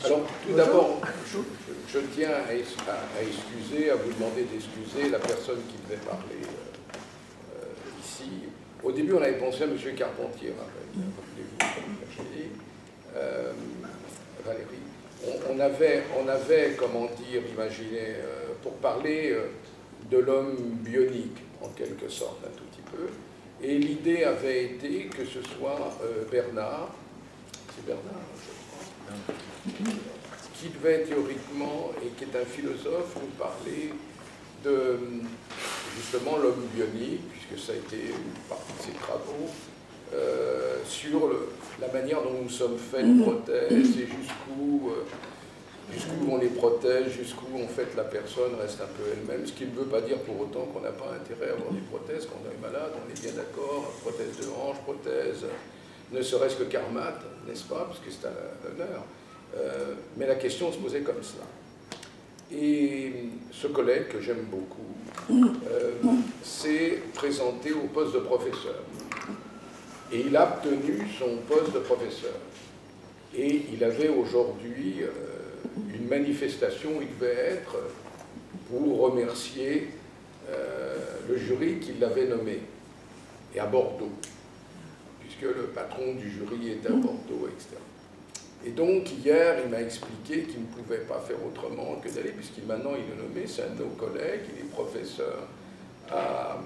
Alors, tout d'abord, je tiens à excuser, à vous demander d'excuser la personne qui devait parler ici. Au début, on avait pensé à M. Carpentier, Valérie. On avait, comment dire, imaginé, pour parler de l'homme bionique, en quelque sorte, un tout petit peu. Et l'idée avait été que ce soit Bernard, c'est Bernard, je crois, qui devait théoriquement, et qui est un philosophe, nous parler de justement l'homme bionique, puisque ça a été une partie de ses travaux, sur la manière dont nous sommes faits de prothèses et jusqu'où on les protège, jusqu'où en fait la personne reste un peu elle-même, ce qui ne veut pas dire pour autant qu'on n'a pas intérêt à avoir des prothèses quand on est malade, on est bien d'accord, prothèse de hanche, prothèse, ne serait-ce que karmat, n'est-ce pas, parce que c'est un honneur. Mais la question se posait comme cela. Et ce collègue que j'aime beaucoup s'est présenté au poste de professeur. Et il a obtenu son poste de professeur. Et il avait aujourd'hui une manifestation où il devait être pour remercier le jury qui l'avait nommé, et à Bordeaux, puisque le patron du jury est à Bordeaux, etc. Et donc, hier, il m'a expliqué qu'il ne pouvait pas faire autrement que d'aller, puisqu'il maintenant il est nommé, c'est un de nos collègues, il est professeur à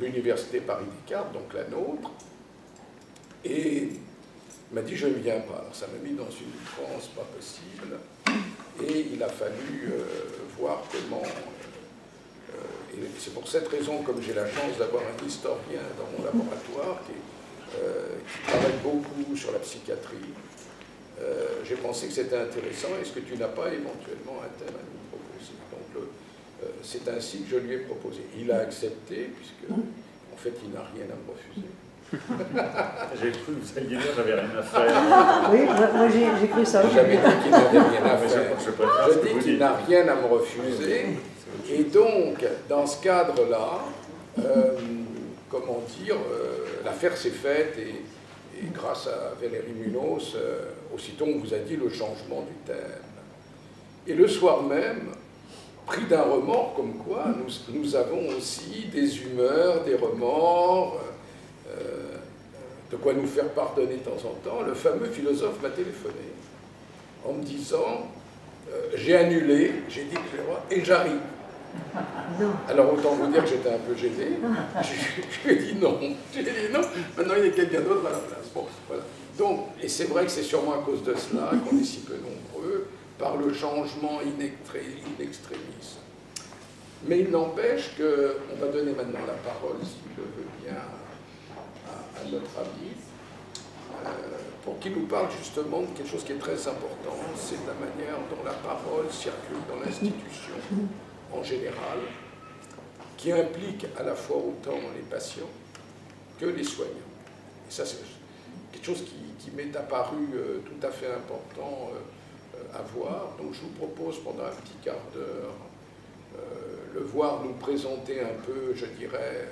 l'université Paris-Descartes, donc la nôtre, et il m'a dit, je ne viens pas. Alors, ça m'a mis dans une transe pas possible, et il a fallu voir comment... et c'est pour cette raison, comme j'ai la chance d'avoir un historien dans mon laboratoire qui travaille beaucoup sur la psychiatrie, j'ai pensé que c'était intéressant. Est-ce que tu n'as pas éventuellement un thème à nous proposer? Donc, c'est ainsi que je lui ai proposé. Il a accepté, puisque, en fait, il n'a rien à me refuser. J'ai cru que vous alliez dire j'avais rien à faire. Oui, moi j'ai cru ça. J'ai jamais dit qu'il n'avait rien à faire. Je dis qu'il n'a rien à me refuser. Et donc, dans ce cadre-là, comment dire, l'affaire s'est faite et grâce à Valérie Munoz, aussitôt on vous a dit le changement du thème. Et le soir même, pris d'un remords comme quoi, nous avons aussi des humeurs, des remords, de quoi nous faire pardonner de temps en temps. Le fameux philosophe m'a téléphoné en me disant j'ai annulé, j'ai dit que je vais et j'arrive. Alors autant vous dire que j'étais un peu gêné. Je lui ai dit non. J'ai dit non, maintenant il y a quelqu'un d'autre à la place. Bon, voilà. Donc, et c'est vrai que c'est sûrement à cause de cela qu'on est si peu nombreux, par le changement in extremis. Mais il n'empêche qu'on va donner maintenant la parole, si je veux bien, à notre ami, pour qu'il nous parle justement de quelque chose qui est très important, c'est la manière dont la parole circule dans l'institution en général, qui implique à la fois autant les patients que les soignants. Et ça, c'est quelque chose qui m'est apparu tout à fait important à voir. Donc je vous propose pendant un petit quart d'heure le voir nous présenter un peu, je dirais,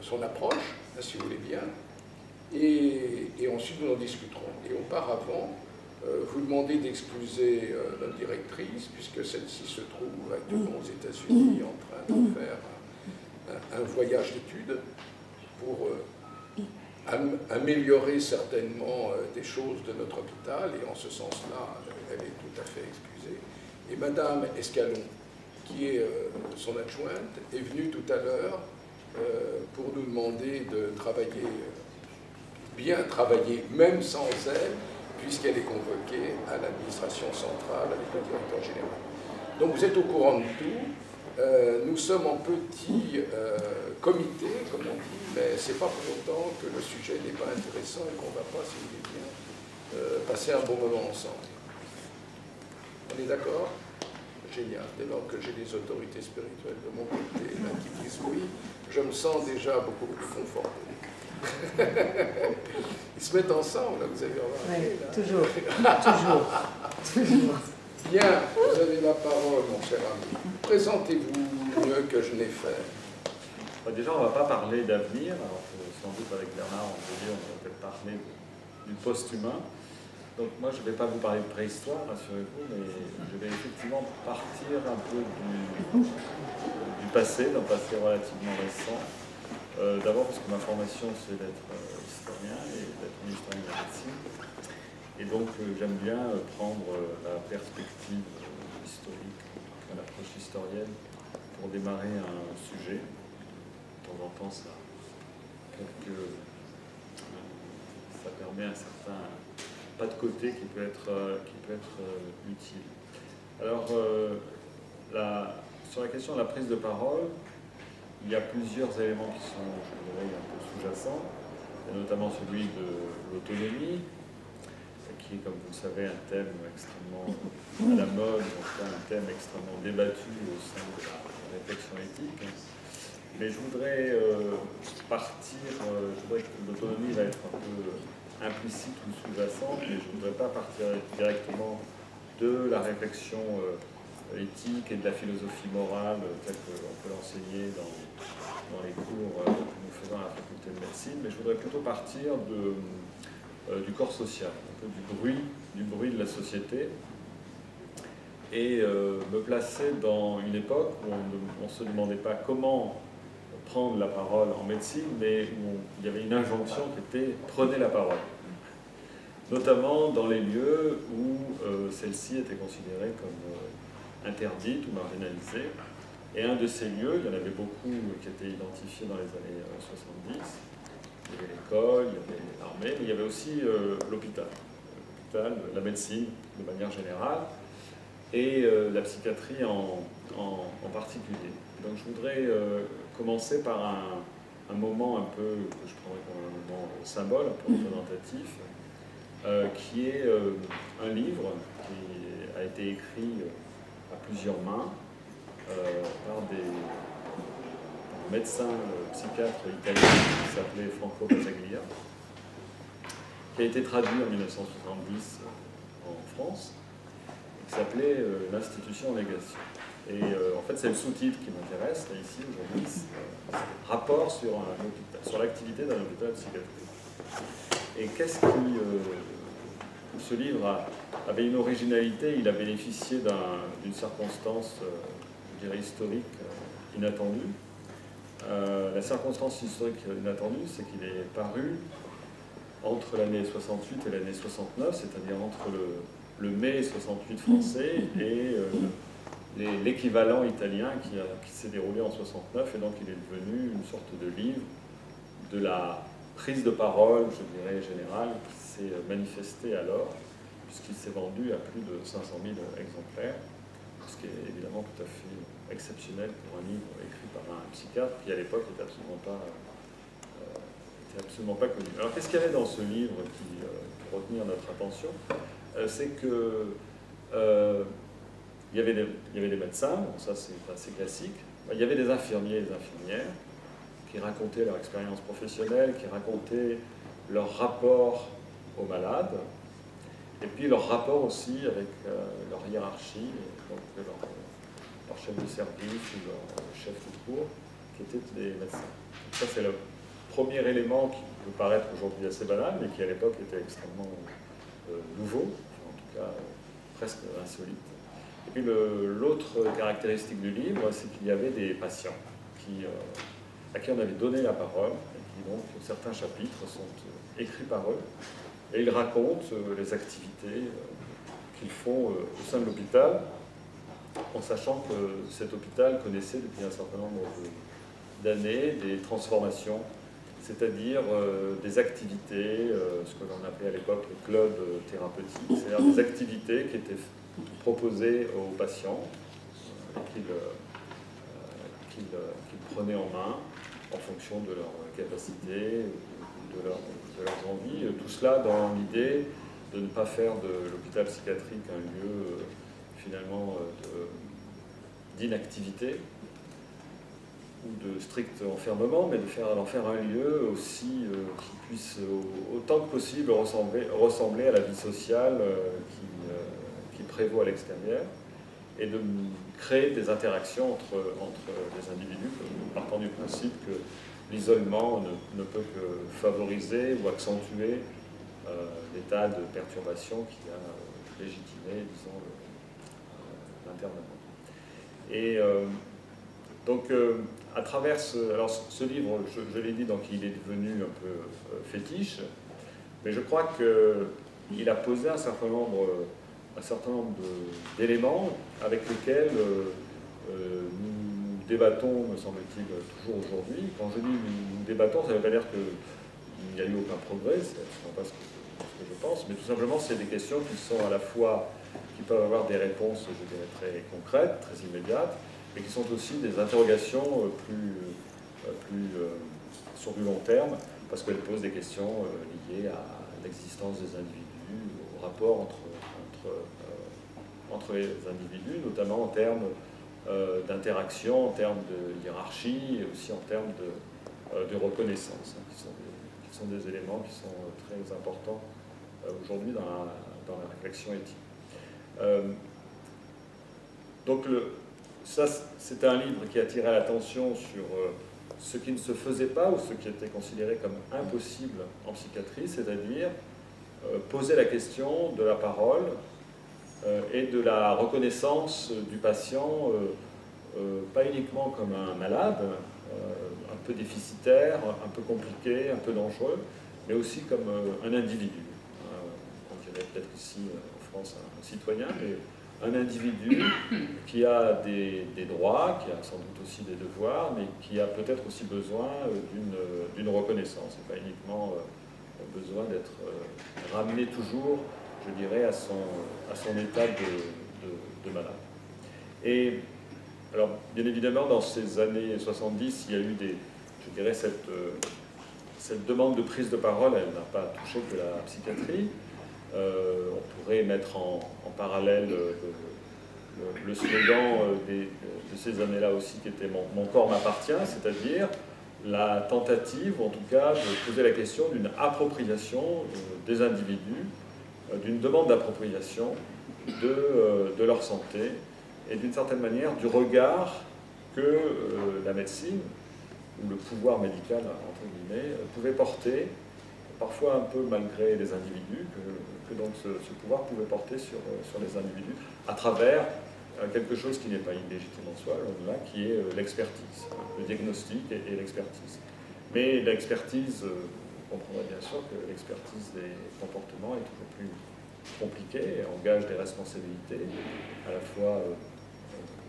son approche, si vous voulez bien, et ensuite nous en discuterons. Et auparavant, vous demandez d'excuser notre directrice, puisque celle-ci se trouve actuellement aux États-Unis en train de faire un voyage d'études pour améliorer certainement des choses de notre hôpital, et en ce sens-là, elle est tout à fait excusée. Et Madame Escalon, qui est son adjointe, est venue tout à l'heure pour nous demander de travailler, bien travailler, même sans elle, puisqu'elle est convoquée à l'administration centrale avec le directeur général. Donc vous êtes au courant de tout. Nous sommes en petit comité, comme on dit, mais ce n'est pas pour autant que le sujet n'est pas intéressant et qu'on ne va pas, si vous voulez bien, passer un bon moment ensemble. On est d'accord? Génial. Dès lors que j'ai les autorités spirituelles de mon côté là, qui disent oui, je me sens déjà beaucoup plus conforté. Ils se mettent ensemble, là, vous avez remarqué. Oui, toujours. Toujours. Bien, vous avez la parole, mon cher ami. Présentez-vous mieux que je n'ai fait. Déjà, on ne va pas parler d'avenir. Alors, sans doute avec Bernard, on va peut-être parler du post-humain. Donc moi, je ne vais pas vous parler de préhistoire, rassurez-vous, mais je vais effectivement partir un peu du passé, d'un passé relativement récent. D'abord parce que ma formation, c'est d'être historien et d'être un historien de la médecine. Et donc, j'aime bien prendre la perspective historique, l'approche historienne, pour démarrer un sujet. De temps en temps, ça permet un certain pas de côté qui peut être utile. Alors, sur la question de la prise de parole, il y a plusieurs éléments qui sont, je dirais, un peu sous-jacents. Il y a notamment celui de l'autonomie, qui est, comme vous le savez, un thème extrêmement à la mode, en tout cas un thème extrêmement débattu au sein de la réflexion éthique. Mais je voudrais je voudrais que l'autonomie va être un peu implicite ou sous-jacente, mais je ne voudrais pas partir directement de la réflexion éthique et de la philosophie morale telle qu'on peut l'enseigner dans les cours que nous faisons à la faculté de médecine, mais je voudrais plutôt partir du corps social, un peu du bruit de la société, et me placer dans une époque où on ne se demandait pas comment prendre la parole en médecine, mais où il y avait une injonction qui était « prenez la parole », notamment dans les lieux où celle-ci était considérée comme interdite ou marginalisée. Et un de ces lieux, il y en avait beaucoup qui étaient identifiés dans les années 70, il y avait l'école, il y avait l'armée, mais il y avait aussi l'hôpital, la médecine de manière générale, et la psychiatrie en particulier. Donc je voudrais commencer par un moment un peu, que je prendrais comme un moment symbole, un peu représentatif, qui est un livre qui a été écrit à plusieurs mains par des médecins psychiatres italiens qui s'appelait Franco Basaglia, qui a été traduit en 1970 en France, et qui s'appelait L'institution en négation. Et en fait, c'est le sous-titre qui m'intéresse, ici, aujourd'hui, rapport sur l'activité d'un hôpital psychiatrique. Et qu'est-ce qui... ce livre avait une originalité, il a bénéficié d'une circonstance, je dirais, historique inattendue. La circonstance historique inattendue, c'est qu'il est paru entre l'année 68 et l'année 69, c'est-à-dire entre le mai 68 français et l'équivalent italien qui s'est déroulé en 69, et donc il est devenu une sorte de livre de la prise de parole, je dirais, générale, qui s'est manifestée alors, puisqu'il s'est vendu à plus de 500 000 exemplaires, ce qui est évidemment tout à fait exceptionnel pour un livre écrit par un psychiatre qui à l'époque n'était absolument pas connu. Alors qu'est-ce qu'il y avait dans ce livre qui peut retenir notre attention? C'est que il y avait des médecins, bon, ça c'est assez classique, il y avait des infirmiers et des infirmières qui racontaient leur expérience professionnelle, qui racontaient leur rapport aux malades, et puis leur rapport aussi avec leur hiérarchie, donc leur chef de service ou leur chef de cours, qui étaient des médecins. Donc ça c'est le premier élément qui peut paraître aujourd'hui assez banal, mais qui à l'époque était extrêmement nouveau, enfin, en tout cas presque insolite. Et puis l'autre caractéristique du livre, c'est qu'il y avait des patients à qui on avait donné la parole, et qui donc, certains chapitres sont écrits par eux, et ils racontent les activités qu'ils font au sein de l'hôpital, en sachant que cet hôpital connaissait depuis un certain nombre d'années des transformations, c'est-à-dire des activités, ce que l'on appelait à l'époque les clubs thérapeutiques, c'est-à-dire des activités qui étaient proposées aux patients, qu'ils prenaient en main en fonction de leurs capacités, de leurs envies, tout cela dans l'idée de ne pas faire de l'hôpital psychiatrique un lieu finalement d'inactivité ou de strict enfermement, mais d'en faire un lieu aussi qui puisse autant que possible ressembler à la vie sociale qui prévaut à l'extérieur, et de créer des interactions entre les individus, partant du principe que l'isolement ne peut que favoriser ou accentuer l'état de perturbation qui a légitimé, disons, l'internement. Et donc, à travers ce livre, je l'ai dit, donc il est devenu un peu fétiche, mais je crois qu'il a posé un certain nombre d'éléments avec lesquels nous débattons, me semble-t-il, toujours aujourd'hui. Quand je dis nous débattons, ça ne veut pas dire qu'il n'y a eu aucun progrès, c'est absolument pas ce que je pense, mais tout simplement c'est des questions qui sont à la fois, qui peuvent avoir des réponses, je dirais, très concrètes, très immédiates, mais qui sont aussi des interrogations sur du long terme, parce qu'elles posent des questions liées à l'existence des individus, au rapport entre les individus, notamment en termes d'interaction, en termes de hiérarchie, et aussi en termes de reconnaissance, hein, qui sont des éléments qui sont très importants aujourd'hui dans la réflexion éthique. Donc ça, c'était un livre qui attirait l'attention sur ce qui ne se faisait pas ou ce qui était considéré comme impossible en psychiatrie, c'est-à-dire poser la question de la parole et de la reconnaissance du patient, pas uniquement comme un malade, un peu déficitaire, un peu compliqué, un peu dangereux, mais aussi comme un individu. On dirait peut-être ici en France un citoyen, mais un individu qui a des droits, qui a sans doute aussi des devoirs, mais qui a peut-être aussi besoin d'une reconnaissance, et pas uniquement besoin d'être ramené toujours, je dirais, à son état de malade. Et alors, bien évidemment, dans ces années 70, il y a eu je dirais, cette demande de prise de parole, elle n'a pas touché que la psychiatrie. On pourrait mettre en parallèle le slogan de ces années-là aussi, qui était mon corps m'appartient, c'est-à-dire la tentative, en tout cas, de poser la question d'une appropriation des individus, d'une demande d'appropriation de leur santé, et d'une certaine manière du regard que la médecine, ou le pouvoir médical, entre guillemets, pouvait porter, parfois un peu malgré les individus, que donc ce pouvoir pouvait porter sur les individus, à travers quelque chose qui n'est pas illégitime en soi, loin de là, qui est l'expertise, le diagnostic et l'expertise. Mais l'expertise, vous comprendrez bien sûr que l'expertise des comportements est toujours plus compliquée et engage des responsabilités, à la fois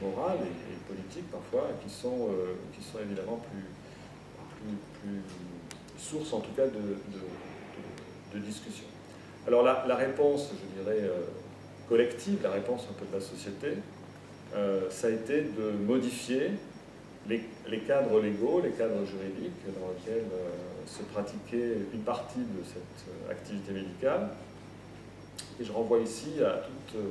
morales et politiques parfois, qui sont évidemment plus source en tout cas de discussion. Alors la réponse, je dirais, collective, la réponse un peu de la société, ça a été de modifier les cadres légaux, les cadres juridiques dans lesquels se pratiquait une partie de cette activité médicale. Et je renvoie ici à toutes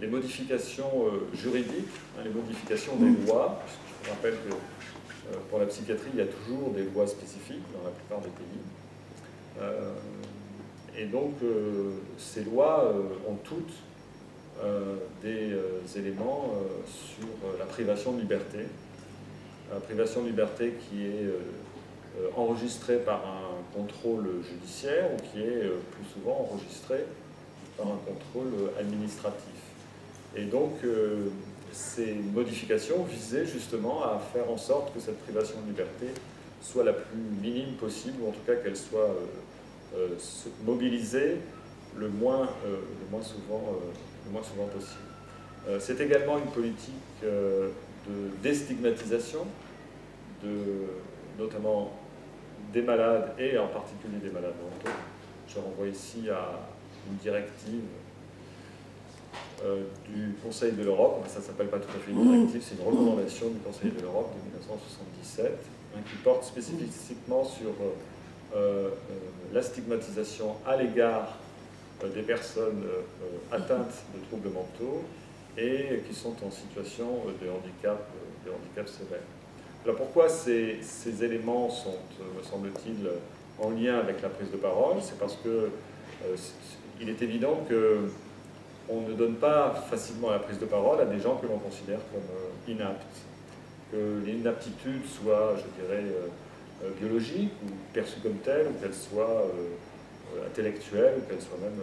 les modifications juridiques, les modifications des lois. Je vous rappelle que pour la psychiatrie, il y a toujours des lois spécifiques dans la plupart des pays. Et donc, ces lois ont toutes des éléments sur la privation de liberté. La privation de liberté qui est enregistrée par un contrôle judiciaire ou qui est plus souvent enregistrée par un contrôle administratif. Et donc, ces modifications visaient justement à faire en sorte que cette privation de liberté soit la plus minime possible, ou en tout cas qu'elle soit mobilisée le moins souvent possible. C'est également une politique de déstigmatisation, notamment des malades et en particulier des malades mentaux. Je renvoie ici à une directive du Conseil de l'Europe, ça ne s'appelle pas tout à fait une directive, c'est une recommandation du Conseil de l'Europe de 1977, qui porte spécifiquement sur la stigmatisation à l'égard des personnes atteintes de troubles mentaux et qui sont en situation de handicap sévère. Alors pourquoi ces éléments sont, me semble-t-il, en lien avec la prise de parole? C'est parce que il est évident qu'on ne donne pas facilement la prise de parole à des gens que l'on considère comme inaptes. Que l'inaptitude soit, je dirais, biologique ou perçue comme telle, ou qu'elle soit intellectuelle ou qu'elle soit même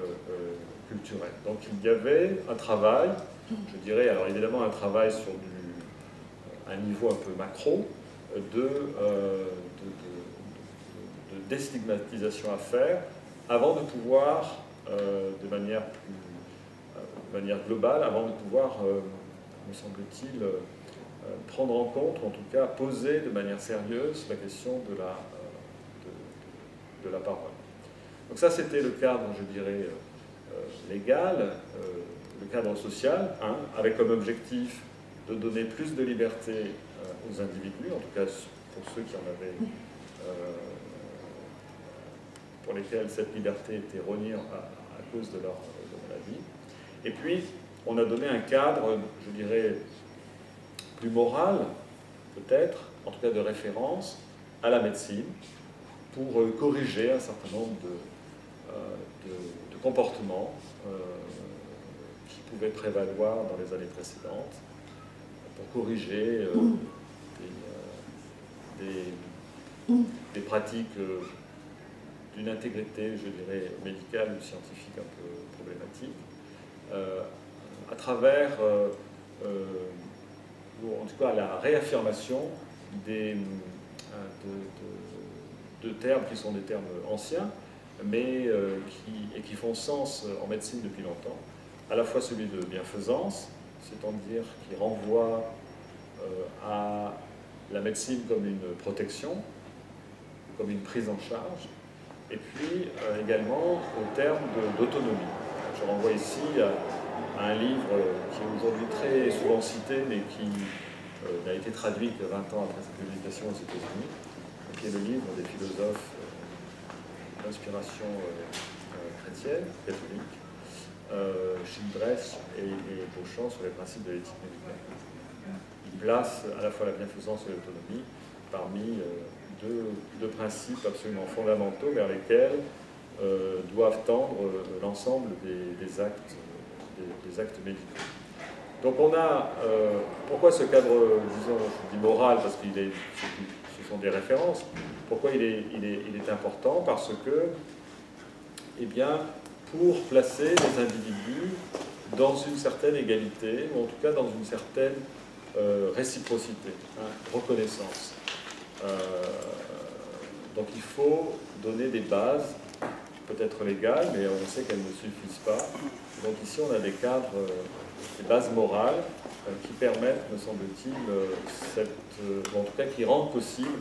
culturelle. Donc il y avait un travail, je dirais, alors évidemment un travail sur un niveau un peu macro, de déstigmatisation à faire avant de pouvoir, de manière globale, avant de pouvoir, me semble-t-il, prendre en compte, ou en tout cas poser de manière sérieuse la question de la parole. Donc ça, c'était le cadre, je dirais, légal, le cadre social, hein, avec comme objectif de donner plus de liberté aux individus, en tout cas pour ceux qui en avaient, pour lesquels cette liberté était rognée à cause de leur maladie. Et puis, on a donné un cadre, je dirais, plus moral, peut-être, en tout cas de référence, à la médecine, pour corriger un certain nombre de comportements qui pouvaient prévaloir dans les années précédentes, pour corriger des pratiques d'une intégrité, je dirais, médicale ou scientifique un peu problématique, à travers, en tout cas, la réaffirmation de termes qui sont des termes anciens, mais qui font sens en médecine depuis longtemps. À la fois celui de bienfaisance, c'est-à-dire qui renvoie à la médecine comme une protection, comme une prise en charge, et puis également au terme d'autonomie. Je renvoie ici à un livre qui est aujourd'hui très souvent cité, mais qui n'a été traduit que 20 ans après sa publication aux États-Unis, qui est le livre des philosophes d'inspiration chrétienne, catholique, Childress et Beauchamp sur les principes de l'éthique médicale. Il place à la fois la bienfaisance et l'autonomie parmi deux principes absolument fondamentaux vers lesquels doivent tendre l'ensemble des actes médicaux. Donc on a, pourquoi ce cadre, disons, je dis moral, parce que ce sont des références, pourquoi il est important? Parce que, eh bien, pour placer les individus dans une certaine égalité, ou en tout cas dans une certaine réciprocité, hein, reconnaissance. Donc il faut donner des bases, peut-être légales, mais on sait qu'elles ne suffisent pas. Donc ici on a des cadres, des bases morales qui permettent, me semble-t-il, en tout cas qui rendent possible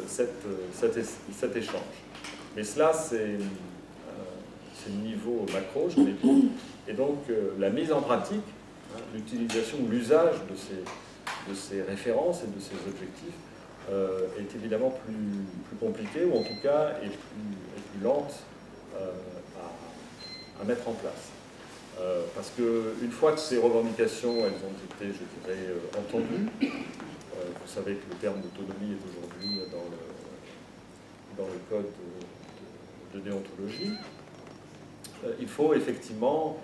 cet échange. Mais cela, c'est le niveau macro, je l'ai dit, et donc la mise en pratique, hein, l'utilisation ou l'usage de ces références et de ces objectifs est évidemment plus compliqué, ou en tout cas est plus lente à mettre en place. Parce qu'une fois que ces revendications elles ont été, je dirais, entendues, vous savez que le terme d'autonomie est aujourd'hui dans le code de déontologie, il faut effectivement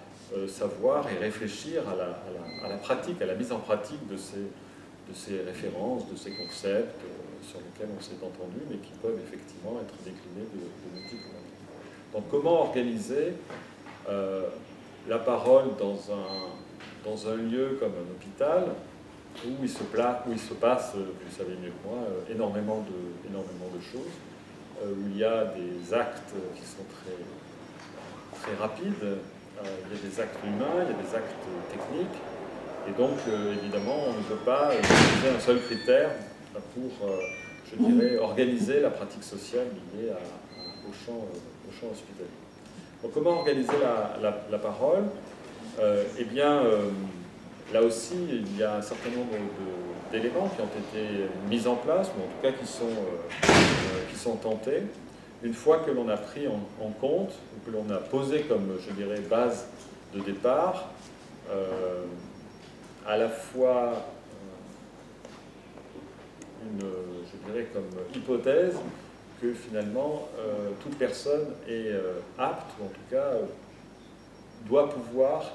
savoir et réfléchir à la pratique, à la mise en pratique de ces références, de ces concepts sur lesquels on s'est entendu, mais qui peuvent effectivement être déclinés de multiples manières. Donc comment organiser la parole dans un lieu comme un hôpital où il se passe, vous savez mieux que moi, énormément de choses, où il y a des actes qui sont très rapides, il y a des actes humains, il y a des actes techniques, et donc évidemment on ne peut pas utiliser un seul critère pour, je dirais, organiser la pratique sociale liée au champ hospitalier. Donc comment organiser la parole? Eh bien, là aussi, il y a un certain nombre d'éléments qui ont été mis en place, ou en tout cas qui sont tentés. Une fois que l'on a pris en compte, ou que l'on a posé comme, je dirais, base de départ, à la fois je dirais, comme hypothèse que finalement toute personne est apte, ou en tout cas doit pouvoir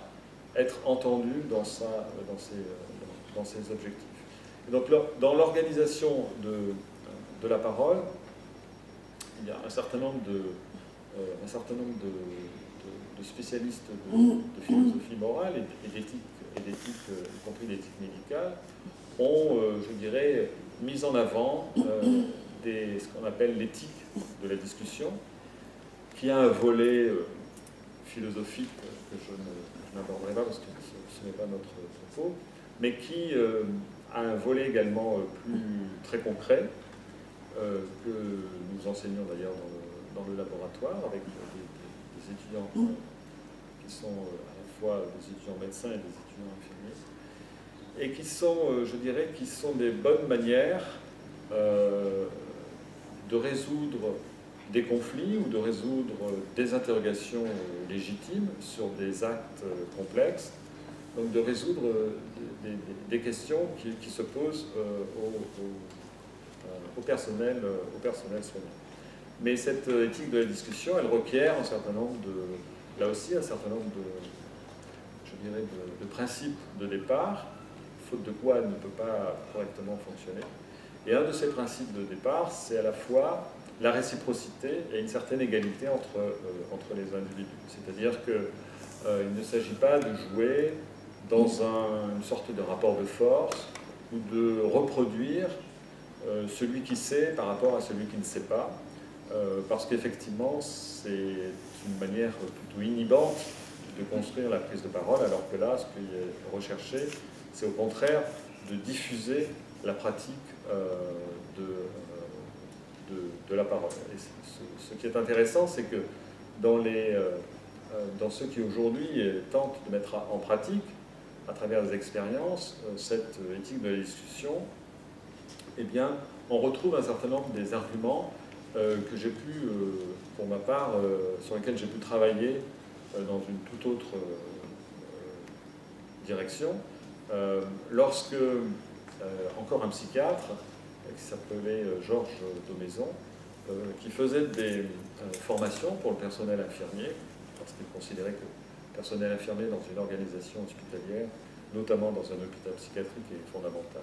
être entendue dans ses objectifs. Et donc dans l'organisation de la parole, il y a un certain nombre un certain nombre de spécialistes de philosophie morale et d'éthique, y compris d'éthique médicale, ont, je dirais, mis en avant ce qu'on appelle l'éthique de la discussion, qui a un volet philosophique que je n'aborderai pas parce que ce n'est pas notre propos, mais qui a un volet également très concret, que nous enseignons d'ailleurs dans le laboratoire avec des étudiants qui sont à la fois des étudiants médecins et des étudiants infirmiers, et qui sont, je dirais, qui sont des bonnes manières de résoudre des conflits ou de résoudre des interrogations légitimes sur des actes complexes, donc de résoudre des questions qui se posent au personnel soignant. Mais cette éthique de la discussion, elle requiert un certain nombre là aussi, un certain nombre je dirais, de principes de départ, faute de quoi elle ne peut pas correctement fonctionner. Et un de ces principes de départ, c'est à la fois la réciprocité et une certaine égalité entre les individus. C'est-à-dire qu'il ne s'agit pas de jouer dans une sorte de rapport de force ou de reproduire celui qui sait par rapport à celui qui ne sait pas, parce qu'effectivement, c'est une manière plutôt inhibante de construire la prise de parole, alors que là, ce qui est recherché, c'est au contraire de diffuser la pratique de la parole. Et ce qui est intéressant, c'est que dans ceux qui aujourd'hui tentent de mettre en pratique, à travers des expériences, cette éthique de la discussion, eh bien, on retrouve un certain nombre des arguments que j'ai pu, pour ma part, sur lesquels j'ai pu travailler dans une toute autre direction, lorsque encore un psychiatre qui s'appelait Georges Daumaison, qui faisait des formations pour le personnel infirmier, parce qu'il considérait que le personnel infirmier dans une organisation hospitalière, notamment dans un hôpital psychiatrique, est fondamental.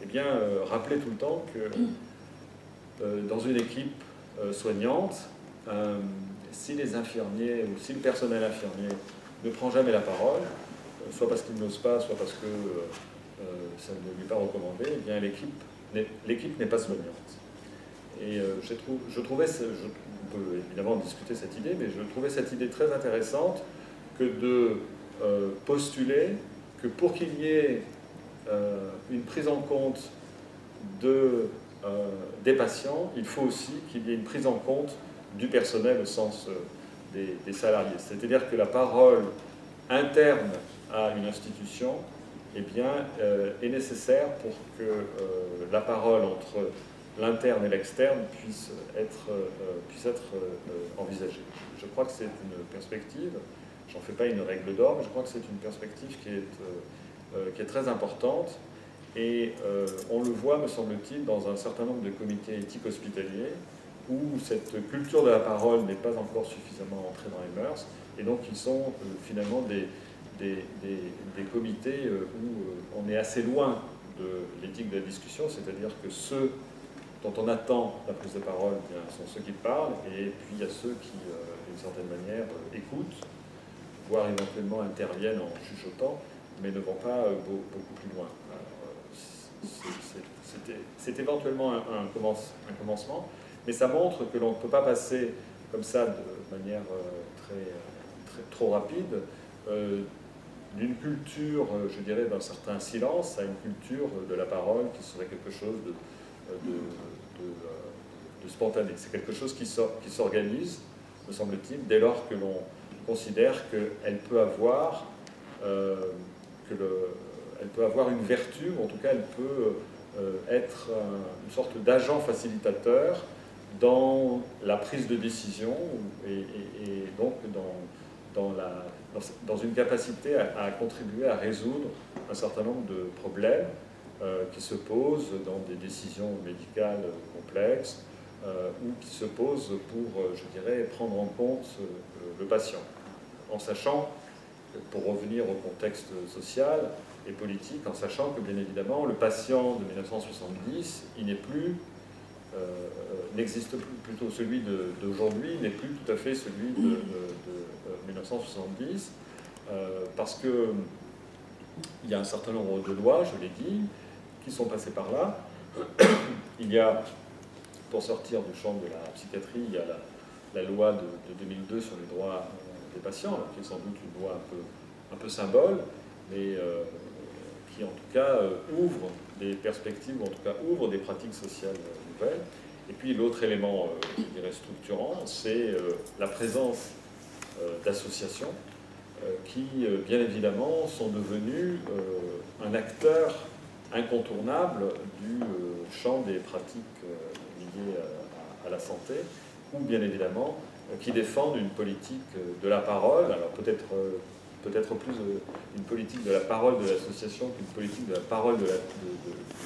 Eh bien, rappelez tout le temps que dans une équipe soignante, si les infirmiers ou si le personnel infirmier ne prend jamais la parole, soit parce qu'il n'ose pas, soit parce que ça ne lui est pas recommandé, eh bien l'équipe n'est pas soignante. Et je trouvais, on peut évidemment discuter cette idée, mais je trouvais cette idée très intéressante que de postuler que pour qu'il y ait une prise en compte des patients, il faut aussi qu'il y ait une prise en compte du personnel au sens des salariés. C'est-à-dire que la parole interne à une institution eh bien, est nécessaire pour que la parole entre l'interne et l'externe puisse être envisagée. Je crois que c'est une perspective, j'en fais pas une règle d'or, mais je crois que c'est une perspective qui est très importante. Et on le voit, me semble-t-il, dans un certain nombre de comités éthiques hospitaliers où cette culture de la parole n'est pas encore suffisamment entrée dans les mœurs, et donc ils sont finalement des comités où on est assez loin de l'éthique de la discussion, c'est-à-dire que ceux dont on attend la prise de parole eh bien, sont ceux qui parlent, et puis il y a ceux qui, d'une certaine manière, écoutent, voire éventuellement interviennent en chuchotant, mais ne vont pas beaucoup plus loin. C'est éventuellement un commencement, mais ça montre que l'on ne peut pas passer comme ça de manière trop rapide d'une culture, je dirais, d'un certain silence à une culture de la parole qui serait quelque chose de spontané. C'est quelque chose qui s'organise, me semble-t-il, dès lors que l'on considère qu'elle peut avoir une vertu, ou en tout cas elle peut être une sorte d'agent facilitateur dans la prise de décision et donc dans une capacité à contribuer à résoudre un certain nombre de problèmes qui se posent dans des décisions médicales complexes ou qui se posent pour, je dirais, prendre en compte le patient, en sachant, pour revenir au contexte social et politique, en sachant que, bien évidemment, le patient de 1970, il n'est plus n'existe plus, plutôt celui d'aujourd'hui n'est plus tout à fait celui de 1970, parce que il y a un certain nombre de lois, je l'ai dit, qui sont passées par là. Il y a, pour sortir du champ de la psychiatrie, il y a la loi de 2002 sur les droits des patients, qui est sans doute une loi un peu symbole, mais qui en tout cas ouvre des perspectives, ou en tout cas ouvre des pratiques sociales nouvelles. Et puis l'autre élément, je dirais, structurant, c'est la présence d'associations qui, bien évidemment, sont devenues un acteur incontournable du champ des pratiques liées à la santé, ou bien évidemment qui défendent une politique de la parole, alors peut-être plus une politique de la parole de l'association qu'une politique de la parole du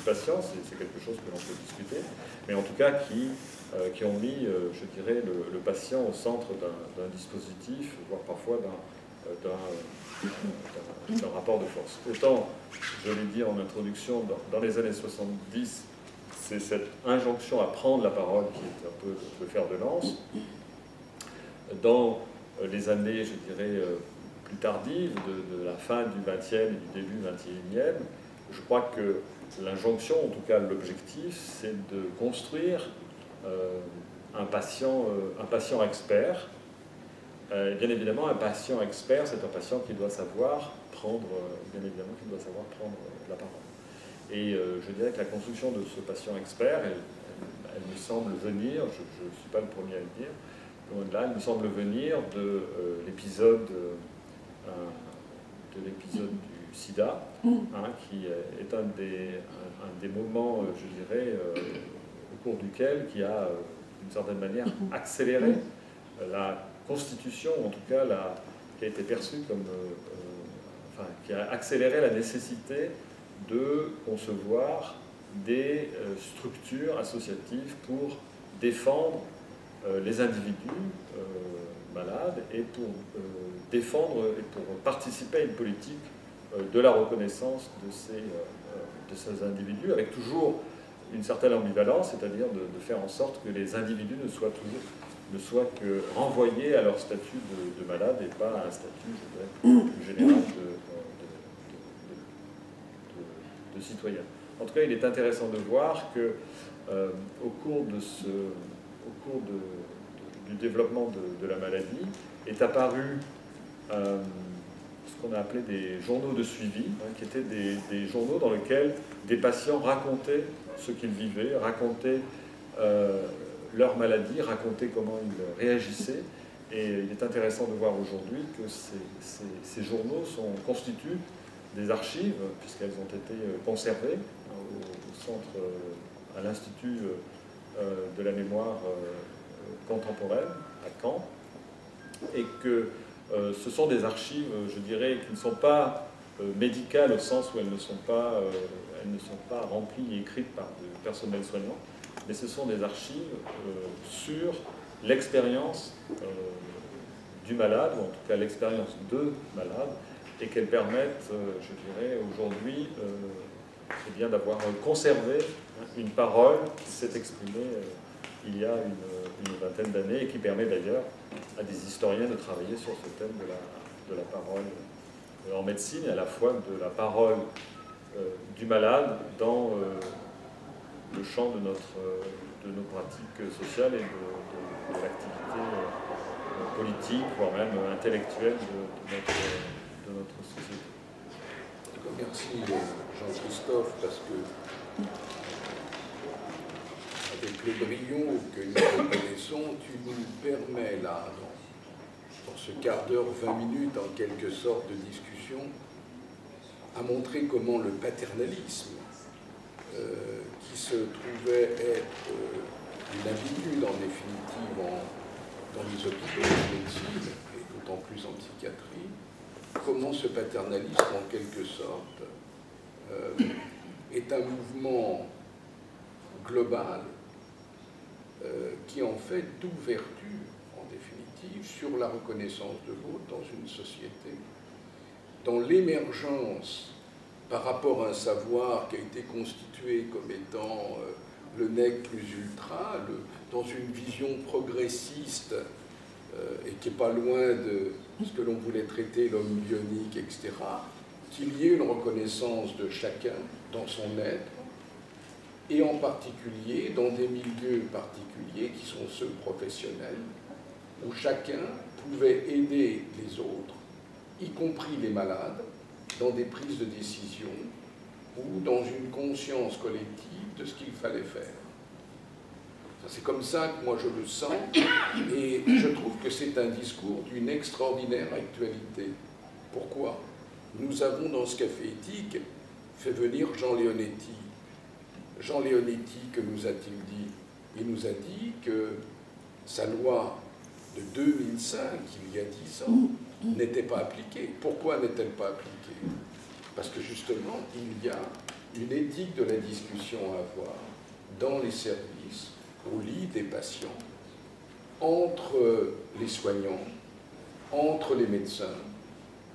patient, c'est quelque chose que l'on peut discuter, mais en tout cas qui ont mis, je dirais, le patient au centre d'un dispositif, voire parfois d'un rapport de force. Autant, je l'ai dit en introduction, dans les années 70, c'est cette injonction à prendre la parole qui est un peu le fer de lance. Dans les années, je dirais, plus tardives, de la fin du XXe et du début XXIe, je crois que l'injonction, en tout cas l'objectif, c'est de construire un patient expert. Bien évidemment, un patient expert, c'est un patient qui doit savoir prendre, la parole. Et je dirais que la construction de ce patient expert, elle me semble venir, je ne suis pas le premier à le dire, là, elle me semble venir de l'épisode du sida, qui est un des moments, je dirais, au cours duquel qui a, d'une certaine manière, accéléré la constitution, en tout cas, qui a été perçue comme... qui a accéléré la nécessité de concevoir des structures associatives pour défendre les individus malades et pour défendre et pour participer à une politique de la reconnaissance de ces individus, avec toujours une certaine ambivalence, c'est-à-dire de faire en sorte que les individus ne soient que renvoyés à leur statut de malade et pas à un statut, je dirais, plus général de citoyen. En tout cas, il est intéressant de voir que au cours du développement de la maladie est apparu ce qu'on a appelé des journaux de suivi, qui étaient des journaux dans lesquels des patients racontaient ce qu'ils vivaient, racontaient leur maladie, racontaient comment ils réagissaient. Et il est intéressant de voir aujourd'hui que ces journaux constituent des archives, puisqu'elles ont été conservées au centre, à l'Institut de la mémoire contemporaine, à Caen, et que ce sont des archives, je dirais, qui ne sont pas médicales au sens où elles ne sont pas remplies et écrites par du personnel soignant, mais ce sont des archives sur l'expérience du malade, ou en tout cas l'expérience de malade, et qu'elles permettent, je dirais, aujourd'hui, d'avoir conservé une parole qui s'est exprimée il y a une vingtaine d'années et qui permet d'ailleurs à des historiens de travailler sur ce thème de la parole en médecine, et à la fois de la parole du malade dans le champ de nos pratiques sociales et de l'activité politique, voire même intellectuelle de notre société. Merci Jean-Christophe, parce que avec le brio que nous connaissons, tu nous permets là, dans ce quart d'heure, 20 minutes en quelque sorte de discussion, à montrer comment le paternalisme, qui se trouvait être une habitude en définitive dans les hôpitaux de médecine, et d'autant plus en psychiatrie, comment ce paternalisme, en quelque sorte, est un mouvement global qui en fait d'ouverture, en définitive, sur la reconnaissance de l'autre dans une société, dans l'émergence par rapport à un savoir qui a été constitué comme étant le nec plus ultra, dans une vision progressiste et qui n'est pas loin de ce que l'on voulait traiter, l'homme bionique, etc., qu'il y ait une reconnaissance de chacun dans son être, et en particulier dans des milieux particuliers qui sont ceux professionnels, où chacun pouvait aider les autres, y compris les malades, dans des prises de décision ou dans une conscience collective de ce qu'il fallait faire. C'est comme ça que moi je le sens, et je trouve que c'est un discours d'une extraordinaire actualité. Pourquoi? Nous avons dans ce café éthique fait venir Jean Leonetti. Jean Leonetti, que nous a-t-il dit? Il nous a dit que sa loi de 2005, il y a 10 ans, n'était pas appliquée. Pourquoi n'est-elle pas appliquée? Parce que justement, il y a une éthique de la discussion à avoir dans les services, au lit des patients, entre les soignants, entre les médecins,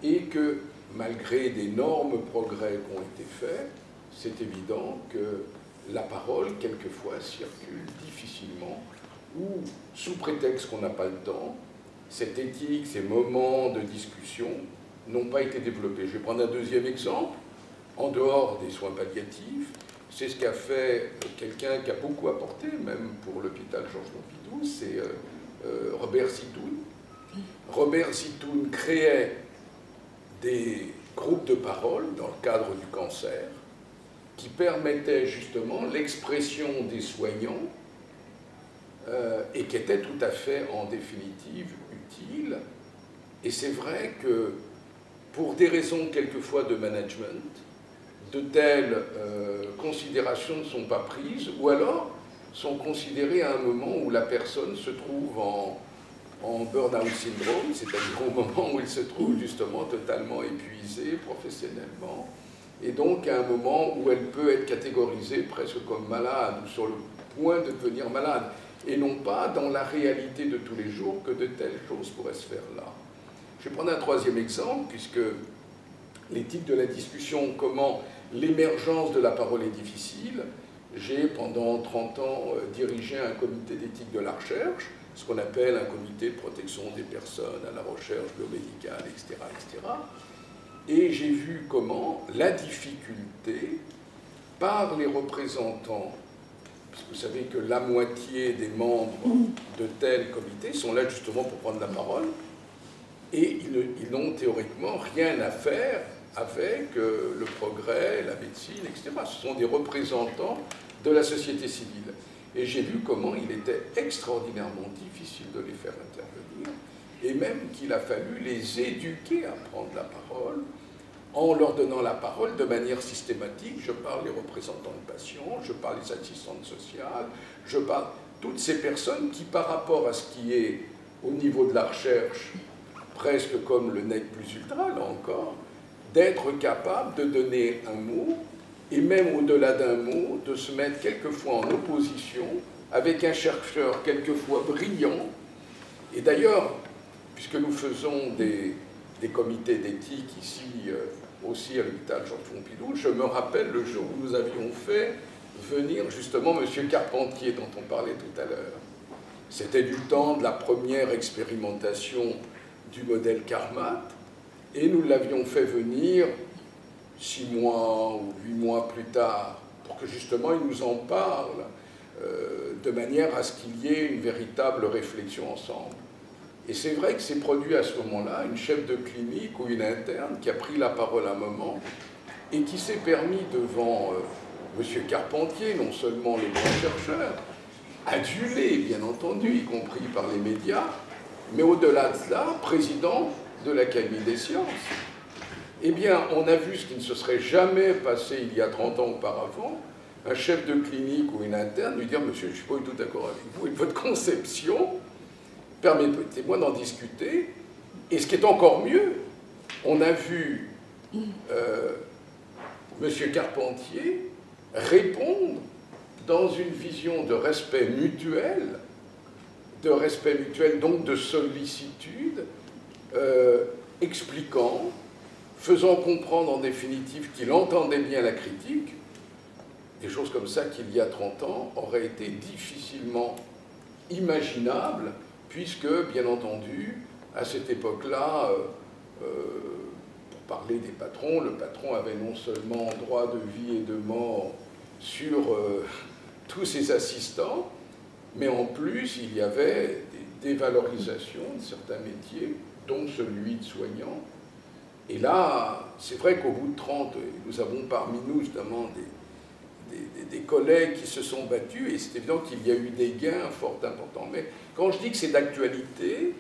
et que malgré d'énormes progrès qui ont été faits, c'est évident que la parole, quelquefois, circule difficilement, ou, sous prétexte qu'on n'a pas le temps, cette éthique, ces moments de discussion n'ont pas été développés. Je vais prendre un deuxième exemple. En dehors des soins palliatifs, c'est ce qu'a fait quelqu'un qui a beaucoup apporté, même pour l'hôpital Georges Pompidou, c'est Robert Zitoun. Robert Zitoun créait des groupes de parole dans le cadre du cancer qui permettaient justement l'expression des soignants et qui étaient tout à fait, en définitive, utiles. Et c'est vrai que pour des raisons quelquefois de management, de telles considérations ne sont pas prises, ou alors sont considérées à un moment où la personne se trouve en burn-out syndrome, c'est-à-dire au moment où il se trouve justement totalement épuisée professionnellement, et donc à un moment où elle peut être catégorisée presque comme malade, ou sur le point de devenir malade, et non pas dans la réalité de tous les jours que de telles choses pourraient se faire là. Je vais prendre un troisième exemple, puisque l'éthique de la discussion, comment l'émergence de la parole est difficile. J'ai, pendant 30 ans, dirigé un comité d'éthique de la recherche, ce qu'on appelle un comité de protection des personnes à la recherche biomédicale, etc., etc. Et j'ai vu comment la difficulté, par les représentants, parce que vous savez que la moitié des membres de tel comité sont là justement pour prendre la parole, et ils n'ont théoriquement rien à faire avec le progrès, la médecine, etc. Ce sont des représentants de la société civile. Et j'ai vu comment il était extraordinairement difficile de les faire intervenir, et même qu'il a fallu les éduquer à prendre la parole, en leur donnant la parole de manière systématique. Je parle des représentants de patients, je parle des assistantes sociales, je parle toutes ces personnes qui, par rapport à ce qui est au niveau de la recherche, presque comme le nec plus ultra, là encore, d'être capable de donner un mot, et même au-delà d'un mot, de se mettre quelquefois en opposition avec un chercheur quelquefois brillant. Et d'ailleurs, puisque nous faisons des comités d'éthique ici, aussi à l'hôpital Georges Pompidou, je me rappelle le jour où nous avions fait venir justement M. Carpentier, dont on parlait tout à l'heure. C'était du temps de la première expérimentation du modèle Karmat, et nous l'avions fait venir 6 mois ou 8 mois plus tard, pour que justement il nous en parle, de manière à ce qu'il y ait une véritable réflexion ensemble. Et c'est vrai que s'est produit à ce moment-là une chef de clinique ou une interne qui a pris la parole un moment et qui s'est permis devant M. Carpentier, non seulement le grand chercheur, adulé bien entendu, y compris par les médias, mais au-delà de cela, président de l'Académie des sciences. Eh bien, on a vu ce qui ne se serait jamais passé il y a 30 ans auparavant, un chef de clinique ou une interne lui dire « Monsieur, je ne suis pas du tout d'accord avec vous et votre conception, permettez-moi d'en discuter ». Et ce qui est encore mieux, on a vu Monsieur Carpentier répondre dans une vision de respect mutuel, donc de sollicitude, expliquant, faisant comprendre en définitive qu'il entendait bien la critique, des choses comme ça qu'il y a 30 ans auraient été difficilement imaginables, puisque, bien entendu, à cette époque-là, pour parler des patrons, le patron avait non seulement droit de vie et de mort sur tous ses assistants, mais en plus, il y avait des dévalorisations de certains métiers, dont celui de soignant. Et là, c'est vrai qu'au bout de 30, nous avons parmi nous justement des collègues qui se sont battus, et c'est évident qu'il y a eu des gains fort importants. Mais quand je dis que c'est d'actualité,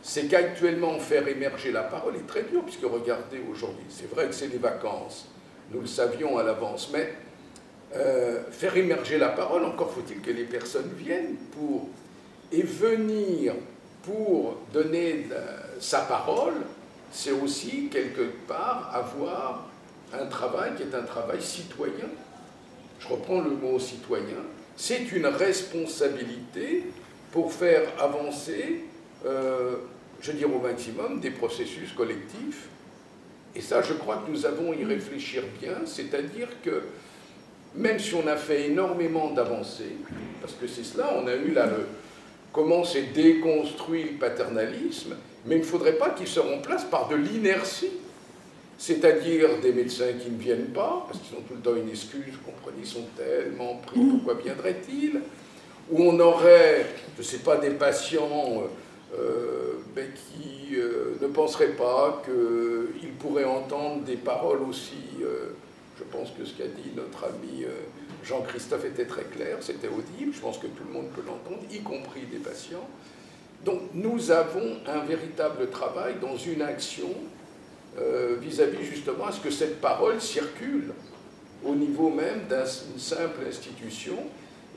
c'est qu'actuellement faire émerger la parole est très dur, puisque regardez aujourd'hui, c'est vrai que c'est les vacances, nous le savions à l'avance, mais faire émerger la parole, encore faut-il que les personnes viennent pour, et venir pour donner sa parole, c'est aussi quelque part avoir un travail qui est un travail citoyen. Je reprends le mot citoyen, c'est une responsabilité pour faire avancer, je dirais au maximum, des processus collectifs. Et ça, je crois que nous avons à y réfléchir bien, c'est-à-dire que même si on a fait énormément d'avancées, parce que c'est cela, on a eu là comment s'est déconstruit le paternalisme, mais il ne faudrait pas qu'il se remplace par de l'inertie. C'est-à-dire des médecins qui ne viennent pas, parce qu'ils ont tout le temps une excuse, vous comprenez, ils sont tellement pris, pourquoi viendraient-ils? Ou on aurait, je ne sais pas, des patients qui ne penseraient pas qu'ils pourraient entendre des paroles aussi, je pense que ce qu'a dit notre ami Jean-Christophe était très clair, c'était audible, je pense que tout le monde peut l'entendre, y compris des patients. Donc nous avons un véritable travail dans une action vis-à-vis justement à ce que cette parole circule au niveau même d'une simple institution,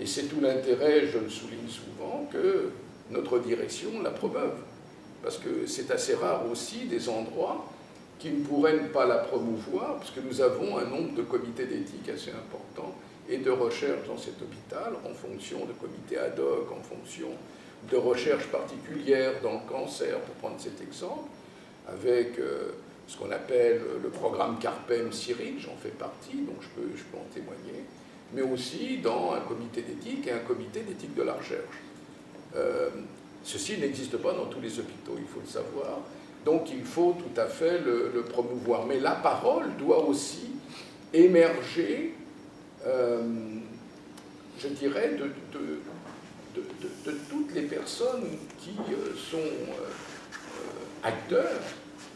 et c'est tout l'intérêt, je le souligne souvent, que notre direction la promeuve, parce que c'est assez rare aussi des endroits qui ne pourraient pas la promouvoir, parce que nous avons un nombre de comités d'éthique assez important et de recherche dans cet hôpital, en fonction de comités ad hoc, en fonction de recherches particulières dans le cancer, pour prendre cet exemple, avec ce qu'on appelle le programme CARPEM-CIRIC, j'en fais partie, donc je peux en témoigner, mais aussi dans un comité d'éthique et un comité d'éthique de la recherche. Ceci n'existe pas dans tous les hôpitaux, il faut le savoir, donc il faut tout à fait le promouvoir. Mais la parole doit aussi émerger, je dirais, de toutes les personnes qui sont acteurs.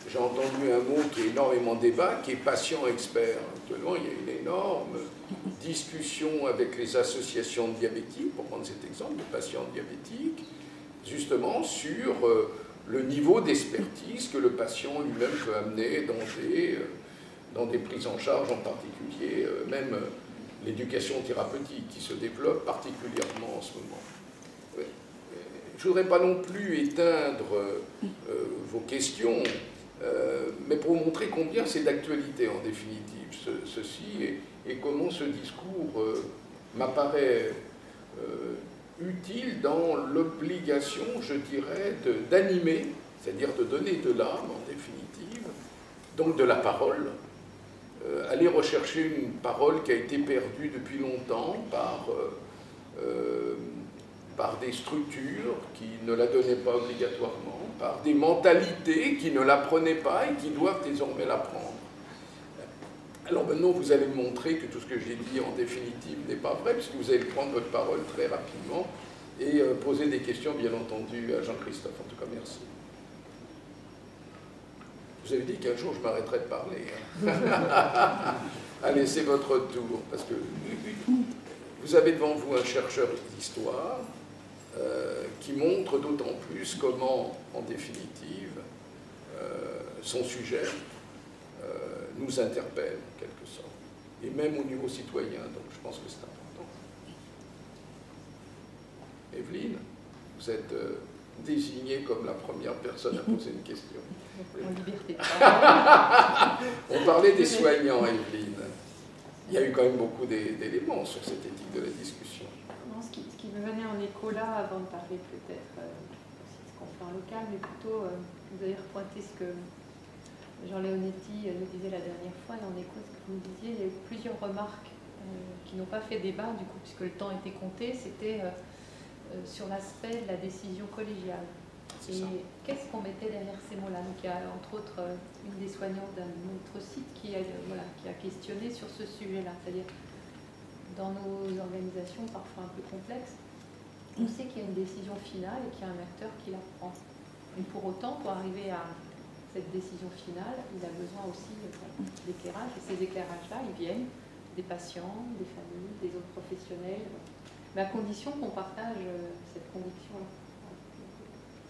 J'ai entendu un mot qui est énormément débat, qui est patient-expert. Actuellement, il y a une énorme discussion avec les associations de diabétiques, pour prendre cet exemple, de patients diabétiques, justement sur le niveau d'expertise que le patient lui-même peut amener dans des prises en charge, en particulier, même l'éducation thérapeutique qui se développe particulièrement en ce moment. Je ne voudrais pas non plus éteindre vos questions, mais pour vous montrer combien c'est d'actualité en définitive, ceci, et comment ce discours m'apparaît utile dans l'obligation, je dirais, d'animer, c'est-à-dire de donner de l'âme en définitive, donc de la parole, aller rechercher une parole qui a été perdue depuis longtemps par des structures qui ne la donnaient pas obligatoirement, par des mentalités qui ne la prenaient pas et qui doivent désormais la prendre. Alors maintenant, vous allez me montrer que tout ce que j'ai dit en définitive n'est pas vrai, puisque vous allez prendre votre parole très rapidement et poser des questions, bien entendu, à Jean-Christophe. En tout cas, merci. Vous avez dit qu'un jour, je m'arrêterai de parler. Hein. Allez, c'est votre tour, parce que vous avez devant vous un chercheur d'histoire qui montre d'autant plus comment, en définitive, son sujet nous interpelle, en quelque sorte, et même au niveau citoyen, donc je pense que c'est important. Evelyne, vous êtes désignée comme la première personne à poser une question. En liberté. On parlait des soignants, Evelyne. Il y a eu quand même beaucoup d'éléments sur cette éthique de la discussion. Non, ce qui me venait en écho là, avant de parler peut-être aussi de ce qu'on fait en local, mais plutôt, vous avez repointé ce que Jean Leonetti nous disait la dernière fois, en écho à ce que vous me disiez, il y a eu plusieurs remarques qui n'ont pas fait débat, du coup, puisque le temps était compté, c'était sur l'aspect de la décision collégiale. Et qu'est-ce qu'on mettait derrière ces mots-là? Donc il y a entre autres une des soignantes d'un autre site qui a questionné sur ce sujet-là, c'est-à-dire dans nos organisations parfois un peu complexes, on sait qu'il y a une décision finale et qu'il y a un acteur qui la prend. Mais pour autant, pour arriver à cette décision finale, il a besoin aussi d'éclairage, et ces éclairages-là, ils viennent des patients, des familles, des autres professionnels, mais à condition qu'on partage cette conviction-là.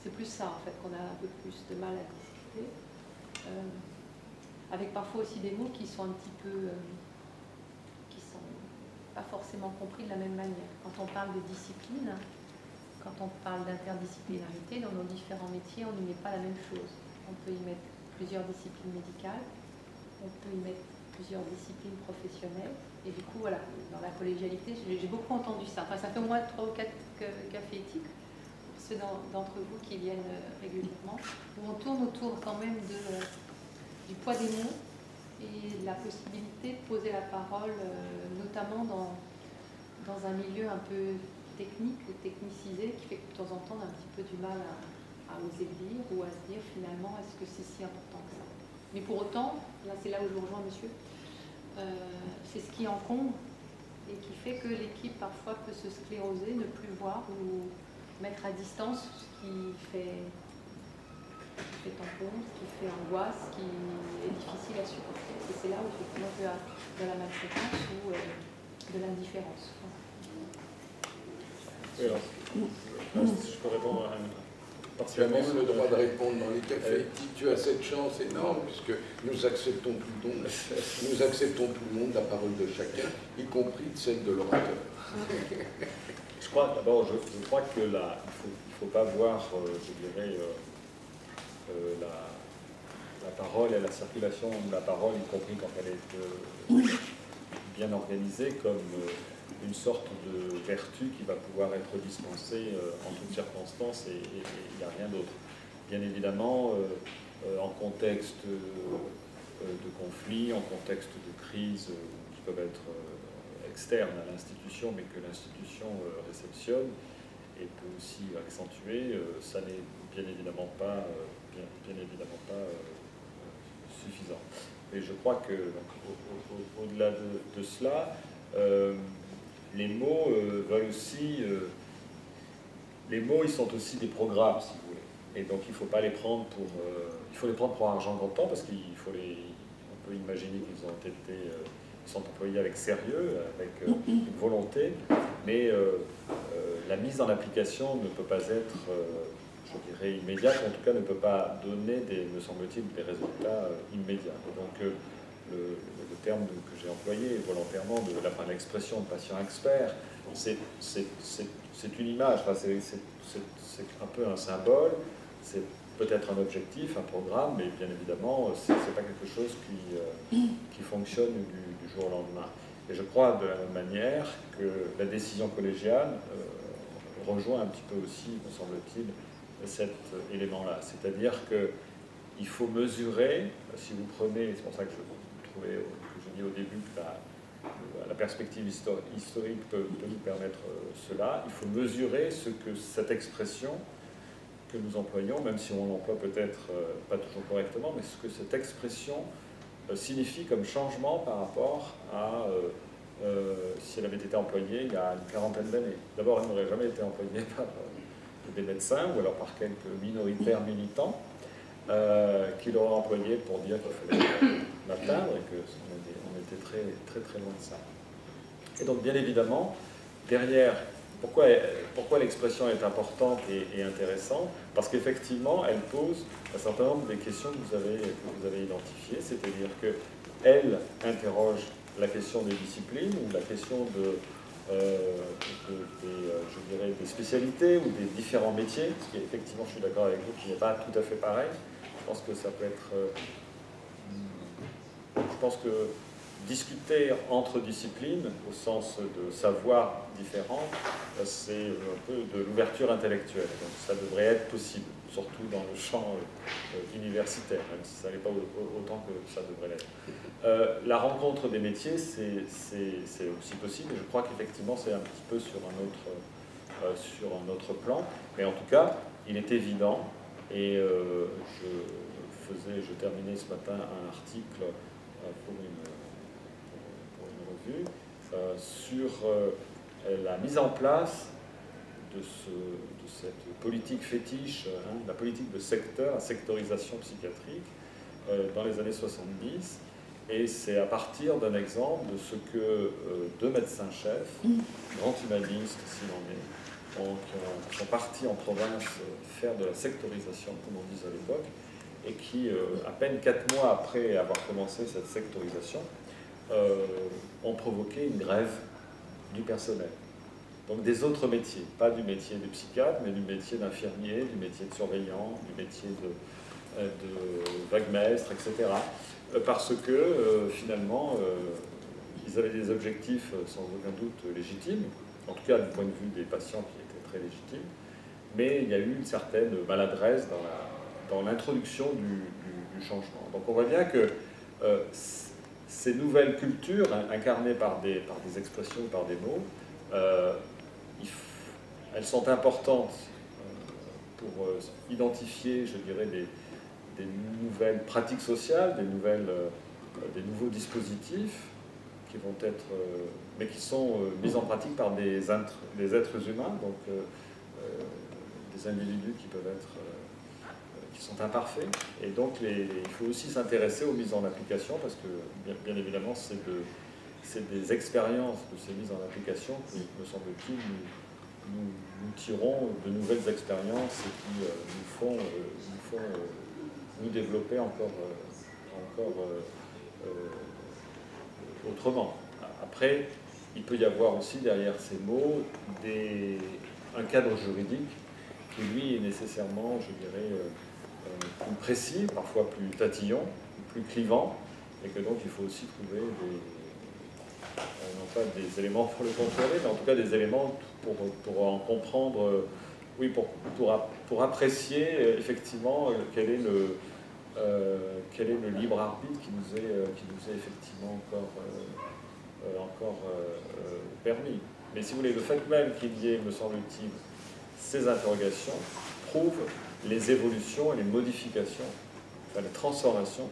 C'est plus ça, en fait, qu'on a un peu plus de mal à discuter, avec parfois aussi des mots qui sont un petit peu, qui sont pas forcément compris de la même manière. Quand on parle de discipline, quand on parle d'interdisciplinarité, dans nos différents métiers, on n'y met pas la même chose. On peut y mettre plusieurs disciplines médicales, on peut y mettre plusieurs disciplines professionnelles, et du coup, voilà, dans la collégialité, j'ai beaucoup entendu ça. Enfin, ça fait au moins 3 ou 4 cafés éthiques, ceux d'entre vous qui viennent régulièrement, où on tourne autour quand même du poids des mots et la possibilité de poser la parole, notamment dans un milieu un peu technique ou technicisé, qui fait que de temps en temps on a un petit peu du mal à oser le dire ou à se dire finalement est-ce que c'est si important que ça. Mais pour autant, là c'est là où je vous rejoins monsieur, c'est ce qui encombre et qui fait que l'équipe parfois peut se scléroser, ne plus voir ou mettre à distance ce qui fait tampon, ce qui fait angoisse, ce qui est difficile à supporter. Et c'est là où effectivement il y a de la maltraitance ou de l'indifférence. Oui, alors, je peux répondre à tu as même le droit de répondre dans les cafés éthiques. Tu as cette chance énorme puisque nous acceptons tout le monde, la parole de chacun, y compris celle de l'orateur. Je crois d'abord, je crois que là, il faut pas voir, je dirais, la parole et la circulation de la parole, y compris quand elle est bien organisée, comme une sorte de vertu qui va pouvoir être dispensée en toutes circonstances et il n'y a rien d'autre. Bien évidemment, en contexte de conflit, en contexte de crise qui peuvent être externes à l'institution, mais que l'institution réceptionne et peut aussi accentuer, ça n'est bien évidemment pas, suffisant. Et je crois que au-delà de cela, les mots veulent aussi... les mots, ils sont aussi des programmes, si vous voulez. Et donc, il ne faut pas les prendre pour... il faut les prendre pour argent comptant, parce on peut imaginer qu'ils ont été... sont employés avec sérieux, avec une volonté, mais la mise en application ne peut pas être, je dirais, immédiate, en tout cas ne peut pas donner, me semble-t-il, des résultats immédiats. Donc, le terme que j'ai employé volontairement, l'expression de patient expert, c'est une image, enfin, c'est un peu un symbole, c'est peut-être un objectif, un programme, mais bien évidemment, ce n'est pas quelque chose qui fonctionne du jour au lendemain. Et je crois de la même manière que la décision collégiale rejoint un petit peu aussi, me semble-t-il, cet élément-là. C'est-à-dire qu'il faut mesurer, si vous prenez, c'est pour ça que je dis au début que la perspective historique peut nous permettre cela, il faut mesurer ce que cette expression que nous employons, même si on l'emploie peut-être pas toujours correctement, mais ce que cette expression signifie comme changement par rapport à si elle avait été employée il y a une quarantaine d'années. D'abord, elle n'aurait jamais été employée par des médecins ou alors par quelques minoritaires militants qui l'auraient employée pour dire qu'il fallait l'atteindre et qu'on était très, très, très loin de ça. Et donc, bien évidemment, derrière, pourquoi l'expression est importante et intéressante? Parce qu'effectivement, elle pose un certain nombre des questions que vous avez identifiées, c'est-à-dire qu'elle interroge la question des disciplines ou la question je dirais, des spécialités ou des différents métiers, ce qui est effectivement, je suis d'accord avec vous, qui n'est pas tout à fait pareil. Je pense que ça peut être... je pense que discuter entre disciplines, au sens de savoir différents, c'est un peu de l'ouverture intellectuelle. Donc ça devrait être possible surtout dans le champ universitaire, même si ça n'est pas autant que ça devrait l'être. La rencontre des métiers, c'est aussi possible, et je crois qu'effectivement c'est un petit peu sur un autre plan, mais en tout cas, il est évident, et je terminais ce matin un article pour une revue sur la mise en place de cette politique fétiche, la politique de secteur, la sectorisation psychiatrique dans les années 70. Et c'est à partir d'un exemple de ce que deux médecins-chefs, grands humanistes s'il en est, qui sont partis en province faire de la sectorisation, comme on disait à l'époque, et qui, à peine 4 mois après avoir commencé cette sectorisation, ont provoqué une grève du personnel. Donc des autres métiers, pas du métier de psychiatre, mais du métier d'infirmier, du métier de surveillant, du métier de vaguemestre, etc. Parce que finalement, ils avaient des objectifs sans aucun doute légitimes, en tout cas du point de vue des patients qui étaient très légitimes, mais il y a eu une certaine maladresse dans l'introduction du changement. Donc on voit bien que ces nouvelles cultures, incarnées par des expressions, par des mots, elles sont importantes pour identifier, je dirais, des nouvelles pratiques sociales, des nouveaux dispositifs qui vont être, mais qui sont mis en pratique par des êtres humains, donc des individus qui peuvent être, qui sont imparfaits. Et donc il faut aussi s'intéresser aux mises en application, parce que bien évidemment c'est des expériences de ces mises en application qui, me semble-t-il, nous tirons de nouvelles expériences et qui nous font nous développer encore autrement. Après, il peut y avoir aussi derrière ces mots un cadre juridique qui, lui, est nécessairement, je dirais, plus précis, parfois plus tatillon, plus clivant, et que donc il faut aussi trouver non pas des éléments pour le contrôler, mais en tout cas des éléments pour en comprendre, oui, pour apprécier effectivement quel est le libre arbitre qui nous est effectivement encore permis. Mais si vous voulez, le fait même qu'il y ait, me semble-t-il, ces interrogations prouve les évolutions et les modifications, enfin les transformations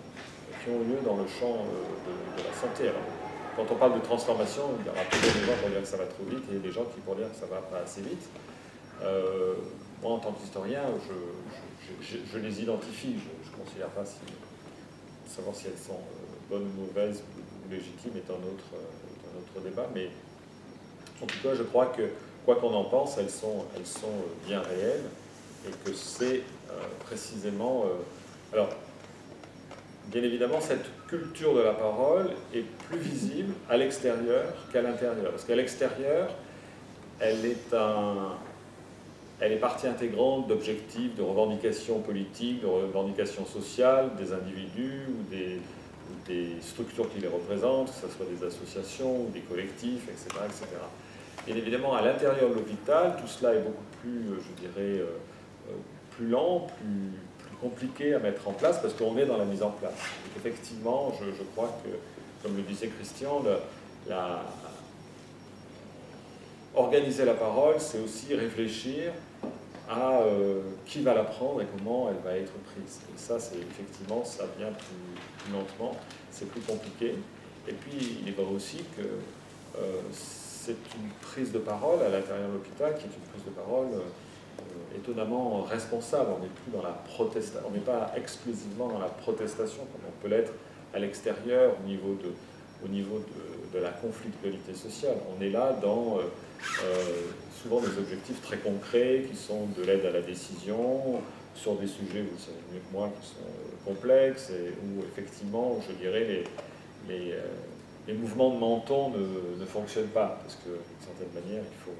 qui ont lieu dans le champ de la santé. Alors, quand on parle de transformation, il y aura peut-être des gens pour dire que ça va trop vite et des gens qui vont dire que ça va pas assez vite. Moi, en tant qu'historien, je les identifie. Je ne considère pas savoir si elles sont bonnes ou mauvaises ou légitimes est un autre débat. Mais en tout cas, je crois que, quoi qu'on en pense, elles sont bien réelles et que c'est précisément... alors, bien évidemment, cette culture de la parole est plus visible à l'extérieur qu'à l'intérieur. Parce qu'à l'extérieur, elle est partie intégrante d'objectifs, de revendications politiques, de revendications sociales des individus ou des structures qui les représentent, que ce soit des associations ou des collectifs, etc. etc. Bien évidemment, à l'intérieur de l'hôpital, tout cela est beaucoup plus, je dirais, plus lent, plus compliqué à mettre en place parce qu'on est dans la mise en place. Donc, effectivement, je crois que, comme le disait Christian, organiser la parole, c'est aussi réfléchir à qui va la prendre et comment elle va être prise. Et ça, c'est effectivement, ça vient plus lentement, c'est plus compliqué. Et puis, il est vrai aussi que c'est une prise de parole à l'intérieur de l'hôpital qui est une prise de parole étonnamment responsable. On n'est plus dans la protestation, on n'est pas exclusivement dans la protestation comme on peut l'être à l'extérieur au niveau de la conflictualité sociale. On est là dans souvent des objectifs très concrets qui sont de l'aide à la décision sur des sujets, vous le savez mieux que moi, qui sont complexes et où effectivement, je dirais, les mouvements de menton ne fonctionnent pas parce que d'une certaine manière, il faut...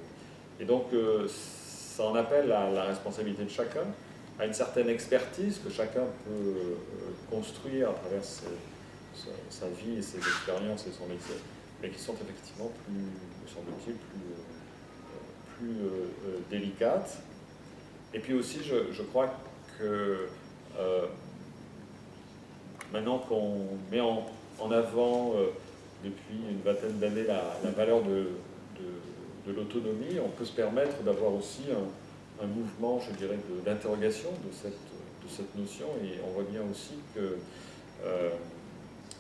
Et donc, ça en appelle à la responsabilité de chacun, à une certaine expertise que chacun peut construire à travers sa vie et ses expériences et son métier, mais qui sont effectivement plus, me semble-t-il, plus délicates. Et puis aussi, je crois que maintenant qu'on met en avant depuis une vingtaine d'années la valeur de l'autonomie, on peut se permettre d'avoir aussi un mouvement, je dirais, d'interrogation de cette notion. Et on voit bien aussi que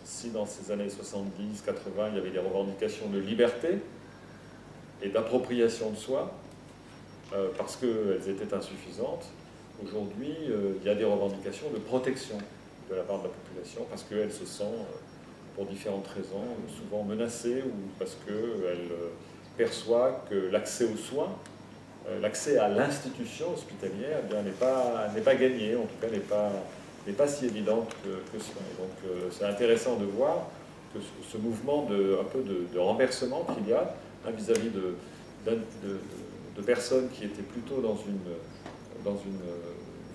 si dans ces années 70, 80, il y avait des revendications de liberté et d'appropriation de soi, parce qu'elles étaient insuffisantes, aujourd'hui, il y a des revendications de protection de la part de la population, parce qu'elle se sent, pour différentes raisons, souvent menacée, ou parce qu'elle perçoit que l'accès aux soins, l'accès à l'institution hospitalière, eh n'est pas gagné, en tout cas n'est pas si évidente que cela. Et donc c'est intéressant de voir que ce mouvement un peu de renversement qu'il y a vis-à-vis de personnes qui étaient plutôt dans une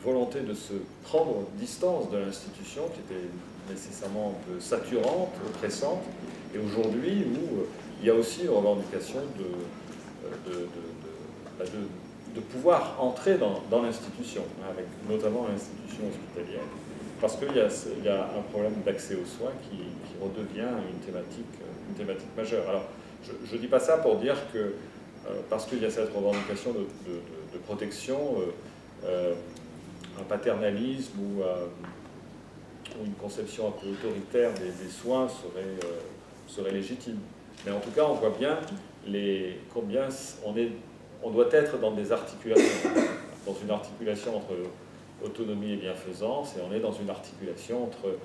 volonté de se prendre distance de l'institution, qui était nécessairement un peu saturante, oppressante, et aujourd'hui où il y a aussi une revendication de pouvoir entrer dans l'institution, avec notamment l'institution hospitalière, parce qu'il y a un problème d'accès aux soins qui redevient une thématique majeure. Alors, je ne dis pas ça pour dire que, parce qu'il y a cette revendication de protection, un paternalisme ou une conception un peu autoritaire des soins serait légitime. Mais en tout cas, on voit bien combien on doit être dans des articulations, dans une articulation entre autonomie et bienfaisance, et on est dans une articulation entre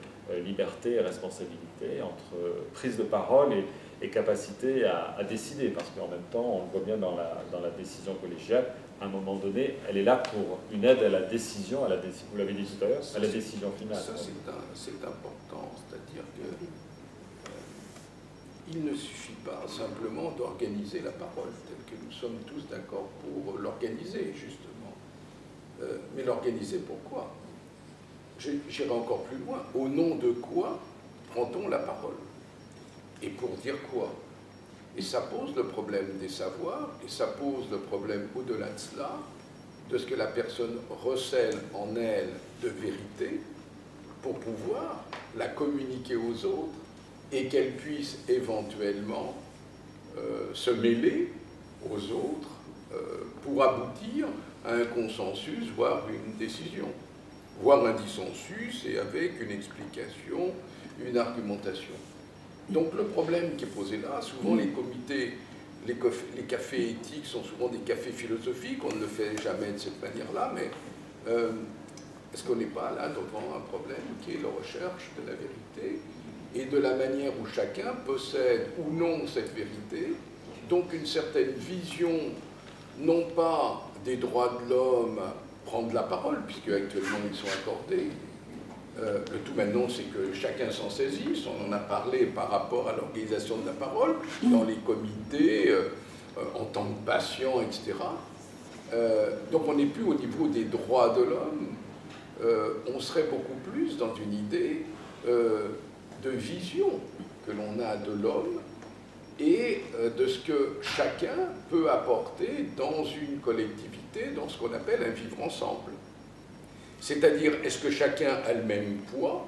liberté et responsabilité, entre prise de parole et capacité à décider, parce qu'en même temps, on le voit bien dans la décision collégiale, à un moment donné, elle est là pour une aide à la décision, vous l'avez dit tout à l'heure, à la décision finale. Ça, c'est important, c'est-à-dire que il ne suffit pas simplement d'organiser la parole, telle que nous sommes tous d'accord pour l'organiser, justement. Mais l'organiser pourquoi? J'irai encore plus loin. Au nom de quoi prend-on la parole? Et pour dire quoi? Et ça pose le problème des savoirs, et ça pose le problème au-delà de cela, de ce que la personne recèle en elle de vérité pour pouvoir la communiquer aux autres et qu'elle puisse éventuellement se mêler aux autres pour aboutir à un consensus, voire une décision, voire un dissensus, et avec une explication, une argumentation. Donc le problème qui est posé là, souvent les comités, les cafés éthiques sont souvent des cafés philosophiques, on ne le fait jamais de cette manière-là, mais est-ce qu'on n'est pas là devant un problème qui est la recherche de la vérité et de la manière où chacun possède ou non cette vérité, donc une certaine vision, non pas des droits de l'homme, prendre la parole, puisque actuellement ils sont accordés. Le tout maintenant, c'est que chacun s'en saisisse. On en a parlé par rapport à l'organisation de la parole, dans les comités, en tant que patient, etc. Donc on n'est plus au niveau des droits de l'homme, on serait beaucoup plus dans une idée de vision que l'on a de l'homme et de ce que chacun peut apporter dans une collectivité, dans ce qu'on appelle un vivre ensemble. C'est-à-dire, est-ce que chacun a le même poids?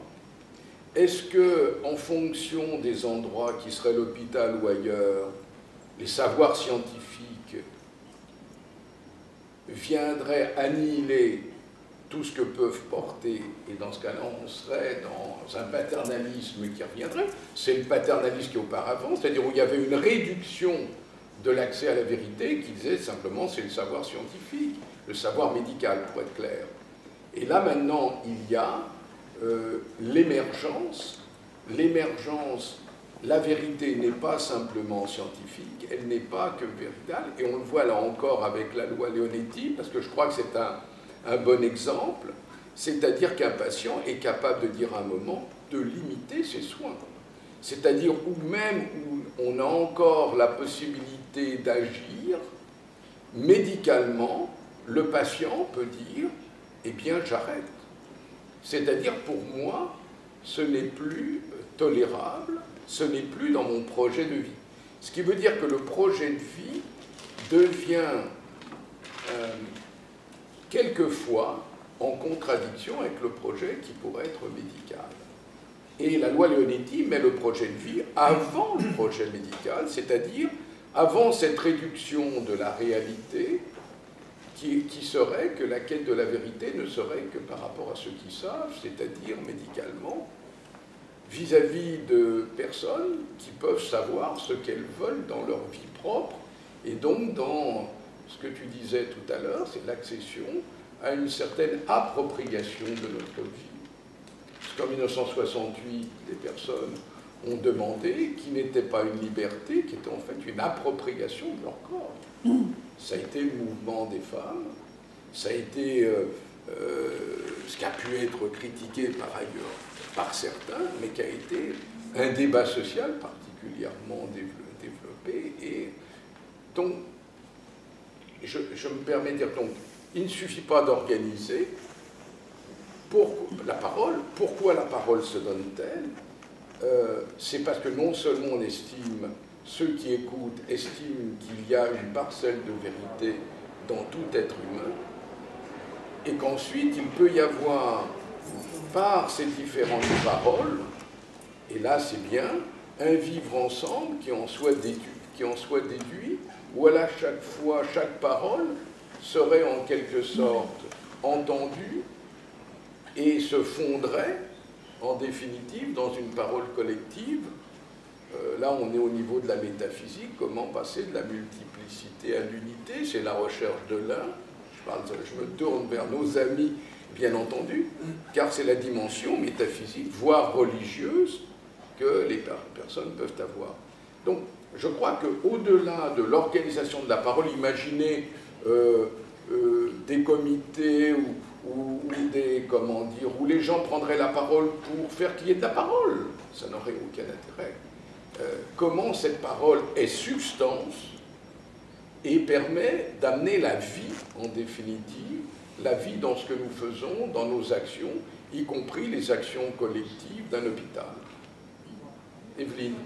Est-ce que, en fonction des endroits qui seraient l'hôpital ou ailleurs, les savoirs scientifiques viendraient annihiler tout ce que peuvent porter, et dans ce cas-là, on serait dans un paternalisme qui reviendrait. C'est le paternalisme qui est auparavant, c'est-à-dire où il y avait une réduction de l'accès à la vérité qui disait simplement c'est le savoir scientifique, le savoir médical, pour être clair. Et là, maintenant, il y a l'émergence. L'émergence, la vérité n'est pas simplement scientifique, elle n'est pas que véritable, et on le voit là encore avec la loi Leonetti, parce que je crois que c'est un bon exemple, c'est-à-dire qu'un patient est capable de dire à un moment de limiter ses soins. C'est-à-dire où même où on a encore la possibilité d'agir, médicalement, le patient peut dire « eh bien j'arrête ». C'est-à-dire pour moi, ce n'est plus tolérable, ce n'est plus dans mon projet de vie. Ce qui veut dire que le projet de vie devient quelquefois en contradiction avec le projet qui pourrait être médical. Et la loi Leonetti met le projet de vie avant le projet médical, c'est-à-dire avant cette réduction de la réalité qui serait que la quête de la vérité ne serait que par rapport à ceux qui savent, c'est-à-dire médicalement, vis-à-vis de personnes qui peuvent savoir ce qu'elles veulent dans leur vie propre, et donc dans ce que tu disais tout à l'heure, c'est l'accession à une certaine appropriation de notre vie. Ce qu'en 1968, les personnes ont demandé, qui n'était pas une liberté, qui était en fait une appropriation de leur corps. Ça a été le mouvement des femmes, ça a été ce qui a pu être critiqué par ailleurs par certains, mais qui a été un débat social particulièrement développé. Et donc, je me permets de dire, donc, il ne suffit pas d'organiser la parole. Pourquoi la parole se donne-t-elle? C'est parce que non seulement on estime, ceux qui écoutent estiment qu'il y a une parcelle de vérité dans tout être humain, et qu'ensuite il peut y avoir, par ces différentes paroles, et là c'est bien, un vivre ensemble qui en soit déduit, où à chaque fois, chaque parole serait en quelque sorte entendue et se fondrait en définitive dans une parole collective. Là on est au niveau de la métaphysique, comment passer de la multiplicité à l'unité, c'est la recherche de l'un. Je me tourne vers nos amis, bien entendu, car c'est la dimension métaphysique, voire religieuse, que les personnes peuvent avoir. Donc, je crois qu'au-delà de l'organisation de la parole, imaginez des comités ou des, comment dire, où les gens prendraient la parole pour faire qu'il y ait de la parole, ça n'aurait aucun intérêt. Comment cette parole est substance et permet d'amener la vie, en définitive, la vie dans ce que nous faisons, dans nos actions, y compris les actions collectives d'un hôpital. Evelyne.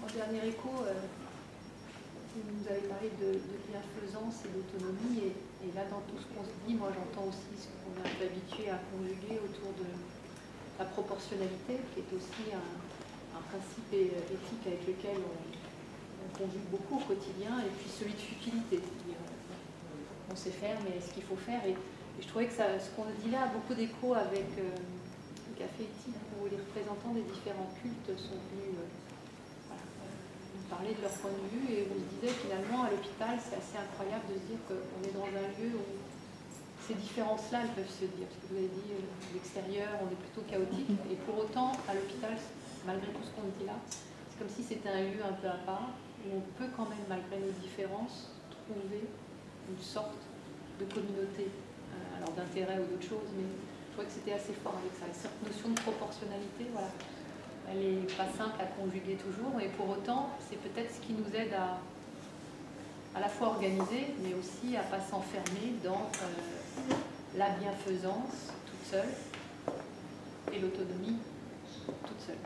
En dernier écho, vous nous avez parlé de bienfaisance et d'autonomie, et là, dans tout ce qu'on se dit, moi j'entends aussi ce qu'on est un peu habitué à conjuguer autour de la proportionnalité, qui est aussi un principe éthique avec lequel on conjugue beaucoup au quotidien, et puis celui de futilité, c'est-à-dire on sait faire, mais est-ce qu'il faut faire, et je trouvais que ce qu'on dit là a beaucoup d'écho avec le café éthique, où les représentants des différents cultes sont venus nous parler de leur point de vue, et on se disait finalement à l'hôpital c'est assez incroyable de se dire qu'on est dans un lieu où ces différences-là elles peuvent se dire, parce que vous avez dit l'extérieur on est plutôt chaotique, et pour autant à l'hôpital, malgré tout ce qu'on dit là, c'est comme si c'était un lieu un peu à part, où on peut quand même, malgré nos différences, trouver une sorte de communauté, alors d'intérêt ou d'autre chose, mais je trouvais que c'était assez fort avec ça. Cette notion de proportionnalité, voilà, elle n'est pas simple à conjuguer toujours, mais pour autant, c'est peut-être ce qui nous aide à la fois organiser, mais aussi à ne pas s'enfermer dans la bienfaisance toute seule et l'autonomie toute seule.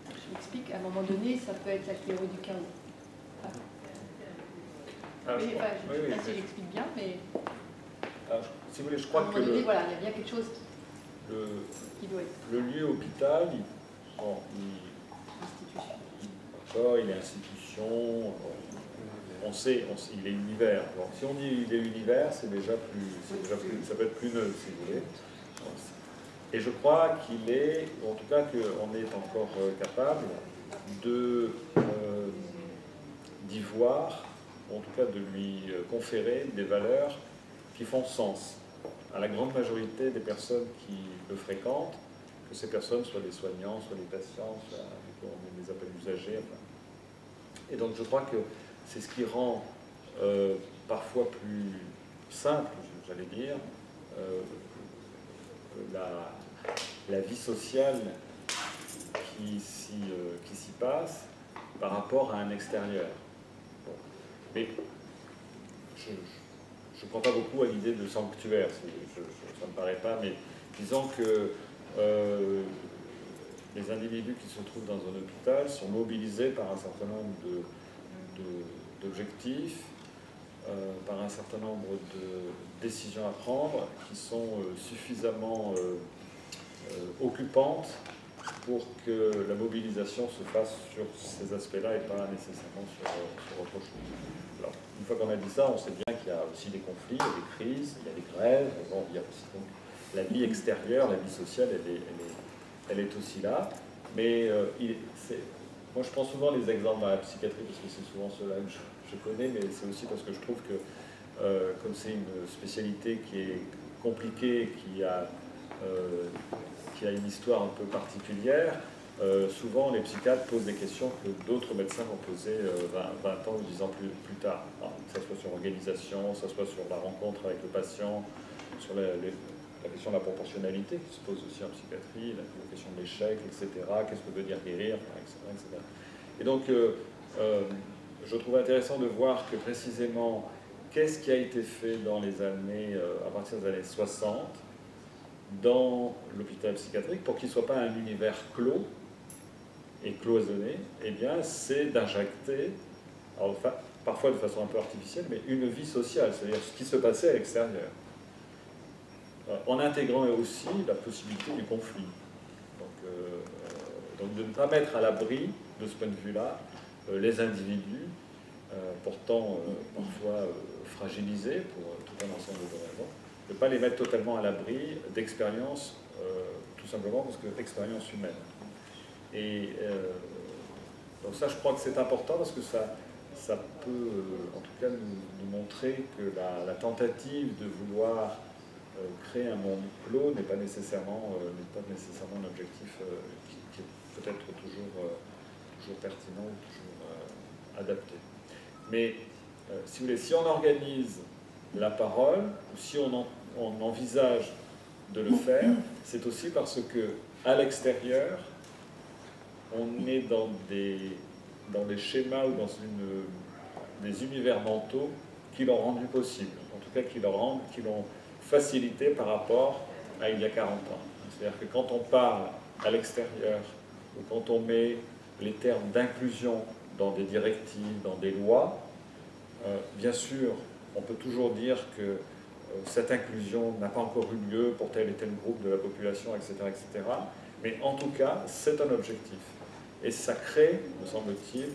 Je m'explique, à un moment donné, ça peut être la théorie du chaos. Je ne sais pas si j'explique bien, mais si vous voulez, je crois que voilà, il y a bien quelque chose qui doit être. Le lieu hôpital, il est institution, on sait, il est univers. Donc, si on dit il est univers, c'est déjà plus, ça peut être plus neutre, si vous voulez. Et je crois qu'il est, en tout cas qu'on est encore capable d'y voir, en tout cas de lui conférer des valeurs qui font sens à la grande majorité des personnes qui le fréquentent, que ces personnes soient des soignants, soit des patients, soit on les appelle usagers. Enfin. Et donc je crois que c'est ce qui rend parfois plus simple, j'allais dire, la vie sociale qui s'y passe par rapport à un extérieur. Bon. Mais je ne crois pas beaucoup à l'idée de sanctuaire, ça ne me paraît pas, mais disons que les individus qui se trouvent dans un hôpital sont mobilisés par un certain nombre d'objectifs par un certain nombre de décisions à prendre qui sont suffisamment occupantes pour que la mobilisation se fasse sur ces aspects-là et pas nécessairement sur autre chose. Alors, une fois qu'on a dit ça, on sait bien qu'il y a aussi des conflits, il y a des crises, il y a des grèves, bon, il y a aussi donc, la vie extérieure, la vie sociale, elle est aussi là. Mais moi, je prends souvent les exemples dans la psychiatrie, parce que c'est souvent ceux-là que je connais, mais c'est aussi parce que je trouve que, comme c'est une spécialité qui est compliquée, qui a une histoire un peu particulière, souvent les psychiatres posent des questions que d'autres médecins vont poser 20 ans ou 10 ans plus tard. Alors, que ce soit sur l'organisation, que ce soit sur la rencontre avec le patient, sur la question de la proportionnalité qui se pose aussi en psychiatrie, la question de l'échec, etc. Qu'est-ce que veut dire guérir, etc. etc. Et donc, je trouve intéressant de voir que précisément, qu'est-ce qui a été fait dans les années, à partir des années 60, dans l'hôpital psychiatrique, pour qu'il ne soit pas un univers clos et cloisonné, eh bien, c'est d'injecter, enfin, parfois de façon un peu artificielle, mais une vie sociale, c'est-à-dire ce qui se passait à l'extérieur, en intégrant aussi la possibilité du conflit. Donc de ne pas mettre à l'abri, de ce point de vue-là, les individus, pourtant parfois fragilisés pour tout un ensemble de raisons, de ne pas les mettre totalement à l'abri d'expériences, tout simplement parce que expérience humaine. Et donc ça, je crois que c'est important parce que ça peut, en tout cas, nous montrer que la tentative de vouloir créer un monde clos n'est pas nécessairement un objectif qui est peut-être toujours pertinent ou toujours adapté. Mais si vous voulez, si on organise la parole, ou si on envisage de le faire, c'est aussi parce que à l'extérieur, on est dans des schémas ou dans des univers mentaux qui l'ont rendu possible, en tout cas qui l'ont facilité par rapport à il y a 40 ans. C'est-à-dire que quand on parle à l'extérieur, ou quand on met les termes d'inclusion dans des directives, dans des lois, bien sûr, on peut toujours dire que cette inclusion n'a pas encore eu lieu pour tel et tel groupe de la population, etc., etc. Mais en tout cas, c'est un objectif. Et ça crée, me semble-t-il,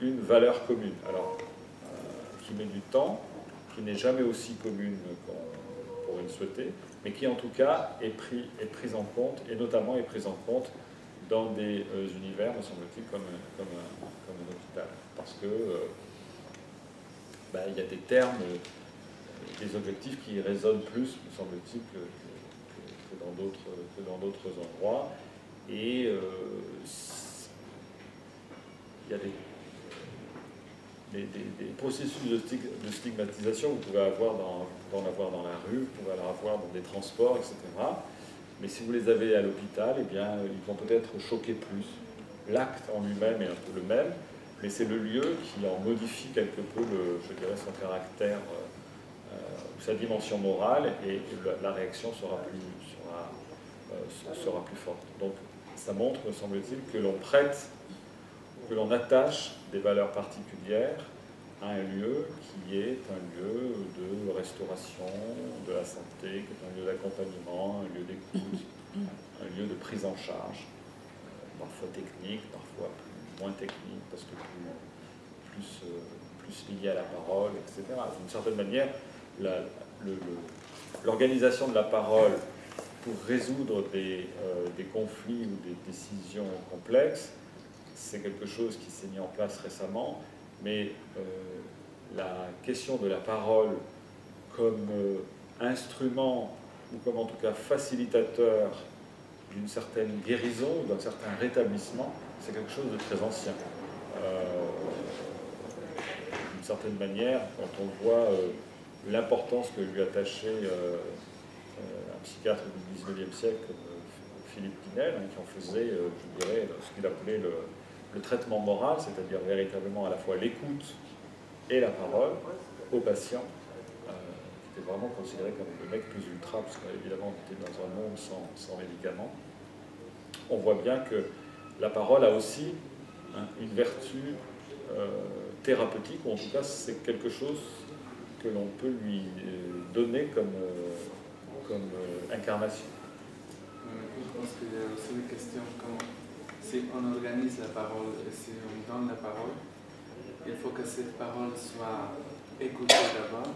une valeur commune. Alors, qui met du temps, qui n'est jamais aussi commune qu'on pourrait le souhaiter, mais qui en tout cas est prise en compte, et notamment est prise en compte dans des univers, me semble-t-il, comme un hôpital. Parce que il y a des termes, des objectifs qui résonnent plus, me semble-t-il, que dans d'autres endroits. Et il y a des processus de stigmatisation, vous pouvez en avoir dans la rue, vous pouvez en avoir dans des transports, etc. Mais si vous les avez à l'hôpital, eh bien, ils vont peut-être choquer plus. L'acte en lui-même est un peu le même, mais c'est le lieu qui en modifie quelque peu, je dirais, son caractère, sa dimension morale, et la réaction sera plus forte. Donc ça montre, me semble-t-il, que l'on prête, que l'on attache des valeurs particulières à un lieu qui est un lieu de restauration de la santé, qui est un lieu d'accompagnement, un lieu d'écoute, un lieu de prise en charge, parfois technique, parfois moins technique, parce que plus lié à la parole, etc. D'une certaine manière, l'organisation de la parole pour résoudre des conflits ou des décisions complexes, c'est quelque chose qui s'est mis en place récemment, mais la question de la parole comme instrument, ou comme en tout cas facilitateur d'une certaine guérison ou d'un certain rétablissement, c'est quelque chose de très ancien. D'une certaine manière, quand on voit l'importance que lui attachait un psychiatre du XIXe siècle comme Philippe Pinel, qui en faisait, je dirais, ce qu'il appelait le traitement moral, c'est-à-dire véritablement à la fois l'écoute et la parole aux patients, qui était vraiment considéré comme le mec plus ultra, parce qu'évidemment on était dans un monde sans médicaments. On voit bien que la parole a aussi une vertu thérapeutique, ou en tout cas c'est quelque chose que l'on peut lui donner comme incarnation. Je pense qu'il y a aussi une question si on organise la parole et si on donne la parole, il faut que cette parole soit écoutée d'abord,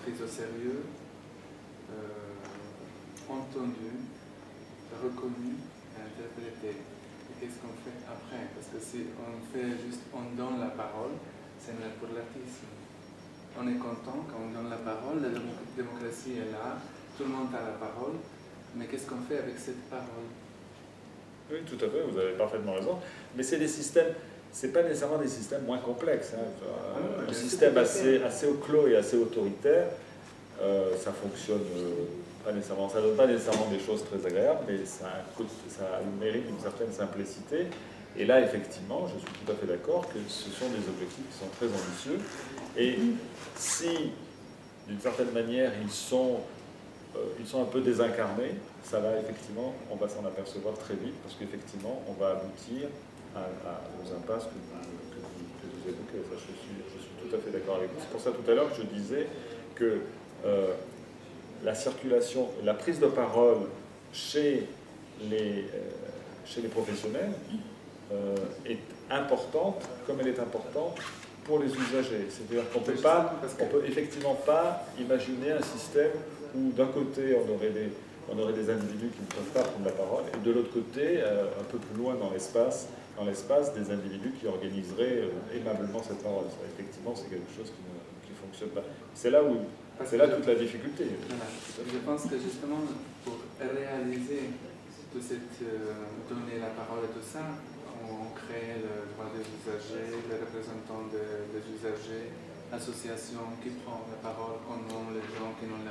prise au sérieux, entendue, reconnue et interprétée. Et qu'est-ce qu'on fait après? Parce que si on fait juste on donne la parole, c'est pour l'artisme. On est content quand on donne la parole, la démocratie est là, tout le monde a la parole, mais qu'est-ce qu'on fait avec cette parole? Oui, tout à fait, vous avez parfaitement raison. Mais c'est des systèmes, c'est pas nécessairement des systèmes moins complexes. Un système assez clos et assez autoritaire, ça fonctionne pas nécessairement, ça donne pas nécessairement des choses très agréables, mais ça a le mérite d'une certaine simplicité. Et là, effectivement, je suis tout à fait d'accord que ce sont des objectifs qui sont très ambitieux. Et si, d'une certaine manière, ils sont un peu désincarnés, ça va effectivement, on va s'en apercevoir très vite, parce qu'effectivement, on va aboutir aux impasses que vous évoquez. Ça, je suis tout à fait d'accord avec vous. C'est pour ça tout à l'heure que je disais que la circulation, la prise de parole chez les professionnels est importante, comme elle est importante pour les usagers. C'est-à-dire qu'on ne peut effectivement pas imaginer un système où d'un côté on aurait des individus qui ne peuvent pas prendre la parole, et de l'autre côté, un peu plus loin dans l'espace, des individus qui organiseraient aimablement cette parole. Ça, effectivement, c'est quelque chose qui ne fonctionne pas. C'est là toute la difficulté. Voilà. Je pense que justement, pour réaliser toute cette donner la parole et tout ça, on crée le droit des usagers, les représentants des usagers, l'association qui prend la parole au nom des gens qui n'ont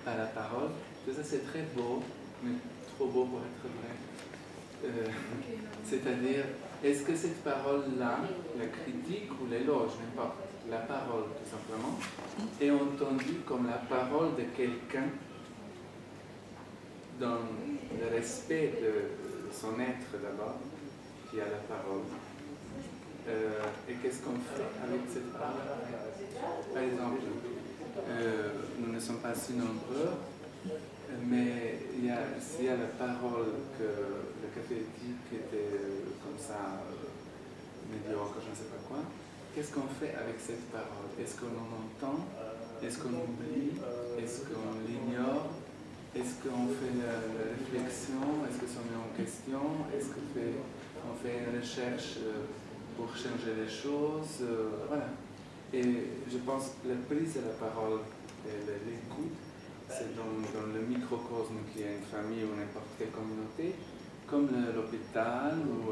pas la parole. Tout ça, c'est très beau, mais trop beau pour être vrai. C'est-à-dire, est-ce que cette parole-là, la critique ou l'éloge, n'importe, la parole tout simplement, est entendue comme la parole de quelqu'un dans le respect de son être d'abord, qui a la parole. Et qu'est-ce qu'on fait avec cette parole? Par exemple, nous ne sommes pas si nombreux, mais s'il y a la parole que le café éthique était comme ça, médiocre, je ne sais pas quoi, qu'est-ce qu'on fait avec cette parole? Est-ce qu'on en entend? Est-ce qu'on oublie? Est-ce qu'on l'ignore? Est-ce qu'on fait la réflexion? Est-ce que ça met en question? Est-ce qu'on fait une recherche pour changer les choses? Voilà. Et je pense que la prise de la parole et l'écoute, c'est dans le microcosme qui est une famille ou n'importe quelle communauté, comme l'hôpital ou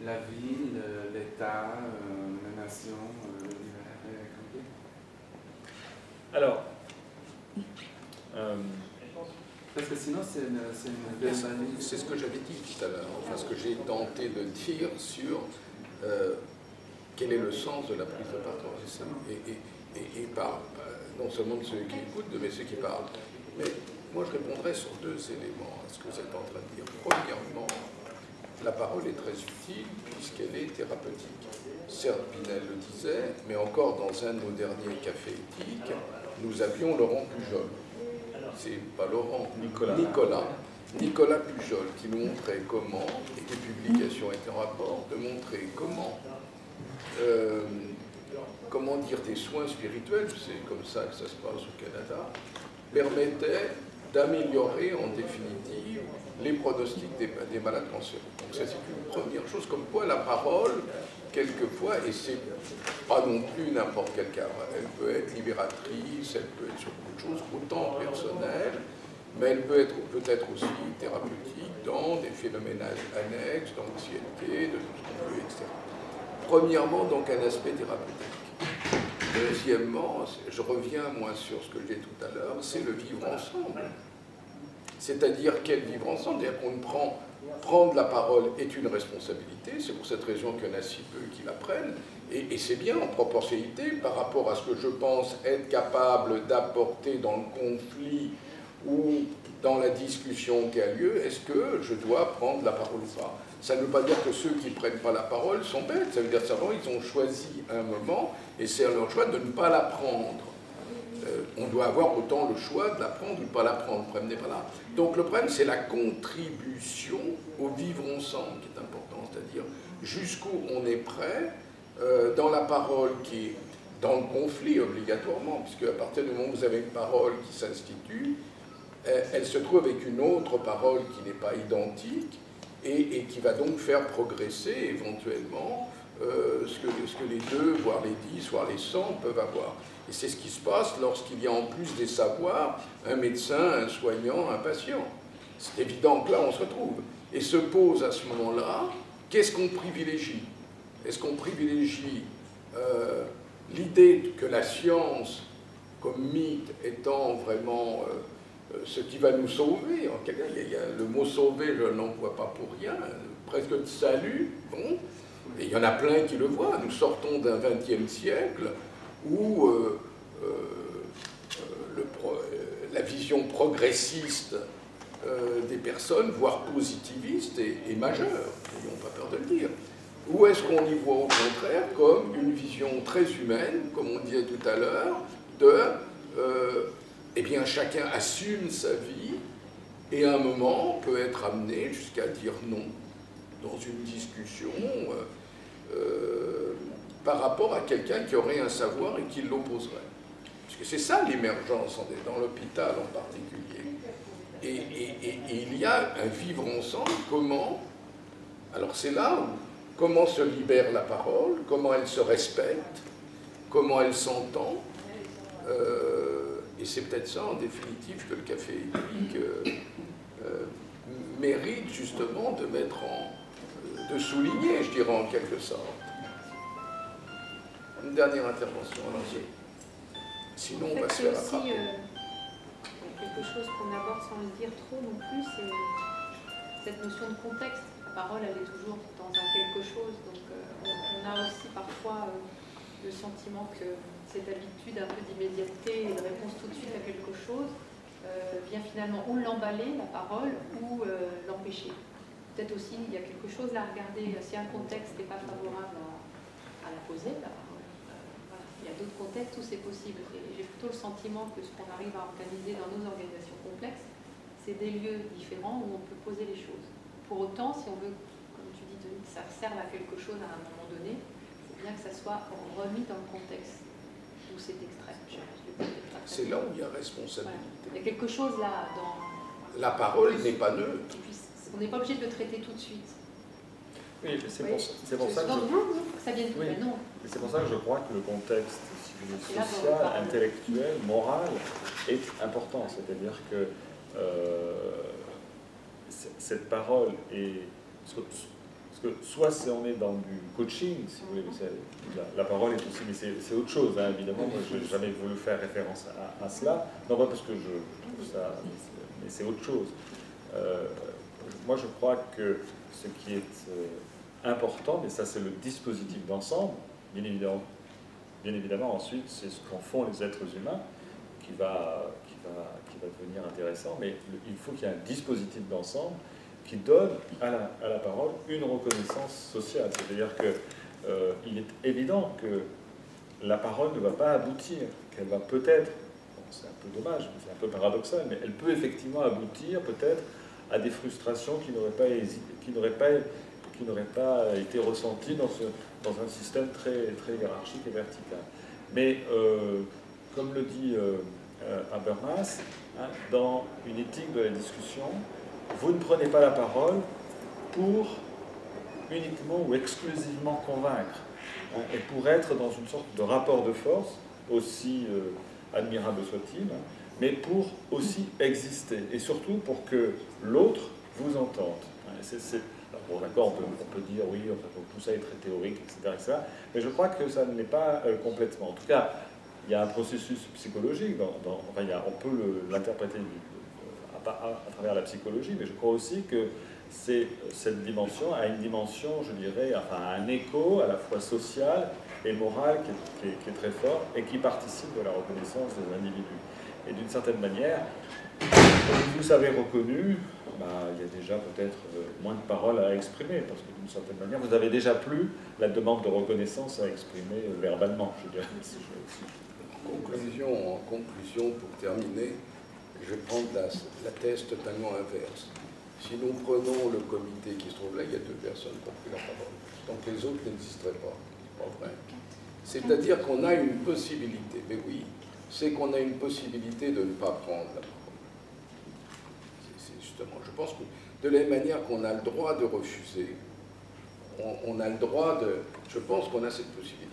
la ville, l'État, la nation, l'univers. Alors, parce que sinon, c'est une c'est ce que j'avais dit tout à l'heure, enfin ce que j'ai tenté de dire sur quel est le sens de la prise de parole. Et par non seulement de ceux qui écoutent, mais ceux qui parlent. Mais moi, je répondrai sur deux éléments à ce que vous êtes en train de dire. Premièrement, la parole est très utile puisqu'elle est thérapeutique. Certes, Pinel le disait, mais encore dans un de nos derniers cafés éthiques, nous avions Laurent Pujol. C'est pas Laurent, Nicolas Pujol, qui nous montrait comment, et les publications étaient en rapport, de montrer comment dire des soins spirituels, c'est comme ça que ça se passe au Canada, permettaient d'améliorer en définitive les pronostics des malades cancéreux. Donc ça, c'est une première chose, comme quoi la parole, quelquefois, et c'est pas non plus n'importe quel cas, elle peut être libératrice, elle peut être sur beaucoup de choses, autant personnelles, mais elle peut être aussi thérapeutique dans des phénomènes annexes, d'anxiété, de tout ce qu'on veut, etc. Premièrement, donc un aspect thérapeutique. Deuxièmement, je reviens moi sur ce que j'ai dit tout à l'heure, c'est le vivre ensemble. C'est-à-dire quel vivre ensemble? C'est-à-dire qu'on prendre la parole est une responsabilité, c'est pour cette raison qu'il y en a si peu qui la prennent, et c'est bien en proportionnalité par rapport à ce que je pense être capable d'apporter dans le conflit ou dans la discussion qui a lieu, est-ce que je dois prendre la parole ou pas? Ça ne veut pas dire que ceux qui ne prennent pas la parole sont bêtes, ça veut dire simplement qu'ils ont choisi un moment, et c'est leur choix de ne pas la prendre. On doit avoir autant le choix de la prendre ou de ne pas la prendre, le problème n'est pas là. Donc le problème, c'est la contribution au vivre ensemble qui est important, c'est-à-dire jusqu'où on est prêt dans la parole qui est dans le conflit obligatoirement, puisque à partir du moment où vous avez une parole qui s'institue, elle se trouve avec une autre parole qui n'est pas identique et qui va donc faire progresser éventuellement ce que les deux, voire les 10, voire les 100 peuvent avoir. Et c'est ce qui se passe lorsqu'il y a en plus des savoirs un médecin, un soignant, un patient. C'est évident que là on se retrouve. Et se pose à ce moment-là, qu'est-ce qu'on privilégie? Est-ce qu'on privilégie l'idée que la science, comme mythe, étant vraiment ce qui va nous sauver? Le mot sauver, je ne l'emploie pas pour rien, presque de salut, bon. Et il y en a plein qui le voient. Nous sortons d'un XXe siècle où la vision progressiste des personnes, voire positiviste, est majeure, n'ayons pas peur de le dire. Ou est-ce qu'on y voit au contraire comme une vision très humaine, comme on disait tout à l'heure, de eh bien chacun assume sa vie et à un moment peut être amené jusqu'à dire non dans une discussion par rapport à quelqu'un qui aurait un savoir et qui l'opposerait. Parce que c'est ça l'émergence dans l'hôpital en particulier. Et il y a un vivre ensemble, comment, alors c'est là où, comment se libère la parole, comment elle se respecte, comment elle s'entend, et c'est peut-être ça en définitive que le café éthique mérite justement de mettre de souligner, je dirais en quelque sorte. Une dernière intervention, allons-y. Sinon, on va se faire attraper. Quelque chose qu'on aborde sans le dire trop non plus, c'est cette notion de contexte. La parole, elle est toujours dans un quelque chose. Donc, on a aussi parfois le sentiment que cette habitude un peu d'immédiateté et de réponse tout de suite à quelque chose vient finalement ou l'emballer, la parole, ou l'empêcher. Peut-être aussi, il y a quelque chose là à regarder. Si un contexte n'est pas favorable à la poser, la parole, voilà. Il y a d'autres contextes où c'est possible. Et j'ai plutôt le sentiment que ce qu'on arrive à organiser dans nos organisations complexes, c'est des lieux différents où on peut poser les choses. Pour autant, si on veut, comme tu dis, Denis, que ça serve à quelque chose à un moment donné, c'est bien que ça soit remis dans le contexte où c'est extrait. C'est là où il y a responsabilité. Voilà. Il y a quelque chose là dans... La parole n'est pas neutre. Et puis, on n'est pas obligé de le traiter tout de suite. Oui, c'est pour ça que ça vient tout non. C'est pour ça que je crois que le contexte social, intellectuel, moral est important. C'est-à-dire que cette parole est... Parce que soit on est dans du coaching, si vous voulez, la parole est aussi, mais c'est autre chose, hein, évidemment. Moi, je n'ai jamais voulu faire référence à cela. Non pas parce que je trouve ça, mais c'est autre chose. Moi, je crois que ce qui est important, mais ça c'est le dispositif d'ensemble, bien évidemment ensuite c'est ce qu'en font les êtres humains qui va devenir intéressant, mais il faut qu'il y ait un dispositif d'ensemble qui donne à la parole une reconnaissance sociale. C'est-à-dire qu'il est évident que la parole ne va pas aboutir, qu'elle va peut-être, bon, c'est un peu dommage, c'est un peu paradoxal, mais elle peut effectivement aboutir peut-être à des frustrations qui n'auraient pas été ressenties dans un système très, très hiérarchique et vertical. Mais comme le dit Habermas, hein, dans une éthique de la discussion, vous ne prenez pas la parole pour uniquement ou exclusivement convaincre, hein, et pour être dans une sorte de rapport de force, aussi admirable soit-il, mais pour aussi exister, et surtout pour que l'autre vous entende. Bon, d'accord, on peut dire, oui, tout ça est très théorique, etc., mais je crois que ça ne l'est pas complètement. En tout cas, il y a un processus psychologique, on peut l'interpréter à travers la psychologie, mais je crois aussi que cette dimension a une dimension, je dirais, enfin, un écho à la fois social et moral qui est très fort et qui participe de la reconnaissance des individus. Et d'une certaine manière, comme vous avez reconnu, il y a déjà peut-être moins de paroles à exprimer, parce que d'une certaine manière, vous avez déjà plus la demande de reconnaissance à exprimer verbalement, je dirais. En conclusion, pour terminer, je vais prendre la thèse totalement inverse. Si nous prenons le comité qui se trouve là, il y a 2 personnes qui ont pris la parole. Donc les autres n'existeraient pas. C'est pas vrai. C'est-à-dire qu'on a une possibilité, mais oui, c'est qu'on a une possibilité de ne pas prendre la parole. C'est justement, je pense que de la même manière qu'on a le droit de refuser, on a le droit de... Je pense qu'on a cette possibilité.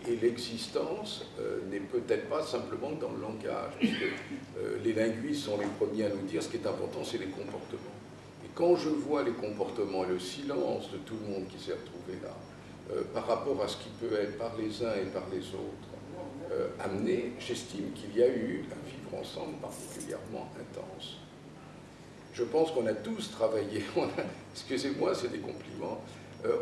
Et l'existence n'est peut-être pas simplement dans le langage, parce que les linguistes sont les premiers à nous dire ce qui est important, c'est les comportements. Et quand je vois les comportements et le silence de tout le monde qui s'est retrouvé là, par rapport à ce qui peut être par les uns et par les autres amené, j'estime qu'il y a eu un vivre ensemble particulièrement intense. Je pense qu'on a tous travaillé, excusez-moi, c'est des compliments,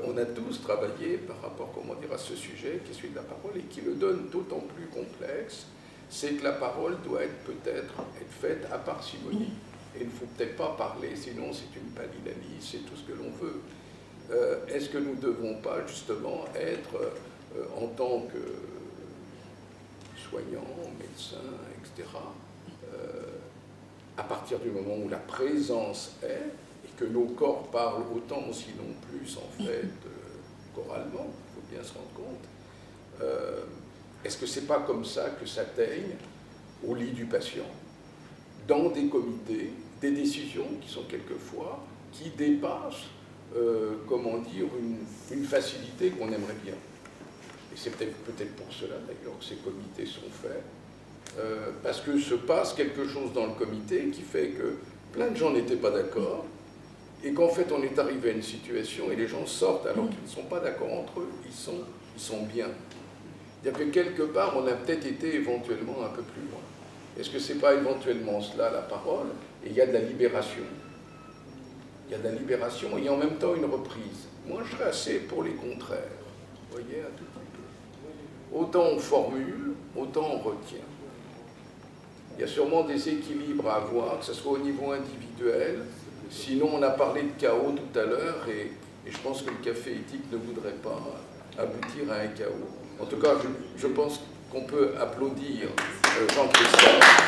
on a tous travaillé par rapport, comment dire, à ce sujet qui est celui de la parole et qui le donne d'autant plus complexe, c'est que la parole doit peut-être être faite à parcimonie. Et il ne faut peut-être pas parler, sinon c'est une palilalie, c'est tout ce que l'on veut. Est-ce que nous ne devons pas justement être, en tant que soignants, médecins, etc., à partir du moment où la présence est, et que nos corps parlent autant, sinon plus, en fait, choralement, il faut bien se rendre compte, est-ce que c'est pas comme ça que s'atteignent au lit du patient, dans des comités, des décisions qui sont quelquefois, qui dépassent, comment dire, une facilité qu'on aimerait bien. Et c'est peut-être pour cela, d'ailleurs, que ces comités sont faits, parce que se passe quelque chose dans le comité qui fait que plein de gens n'étaient pas d'accord, et qu'en fait on est arrivé à une situation et les gens sortent alors qu'ils ne sont pas d'accord entre eux, ils sont bien. Il y a que quelque part on a peut-être été éventuellement un peu plus loin. Est-ce que c'est pas éventuellement cela la parole? Et il y a de la libération. Il y a de la libération et en même temps une reprise. Moi je serais assez pour les contraires. Vous voyez, un tout petit peu. Autant on formule, autant on retient. Il y a sûrement des équilibres à avoir, que ce soit au niveau individuel. Sinon, on a parlé de chaos tout à l'heure, et je pense que le café éthique ne voudrait pas aboutir à un chaos. En tout cas, je pense qu'on peut applaudir Jean-Christophe.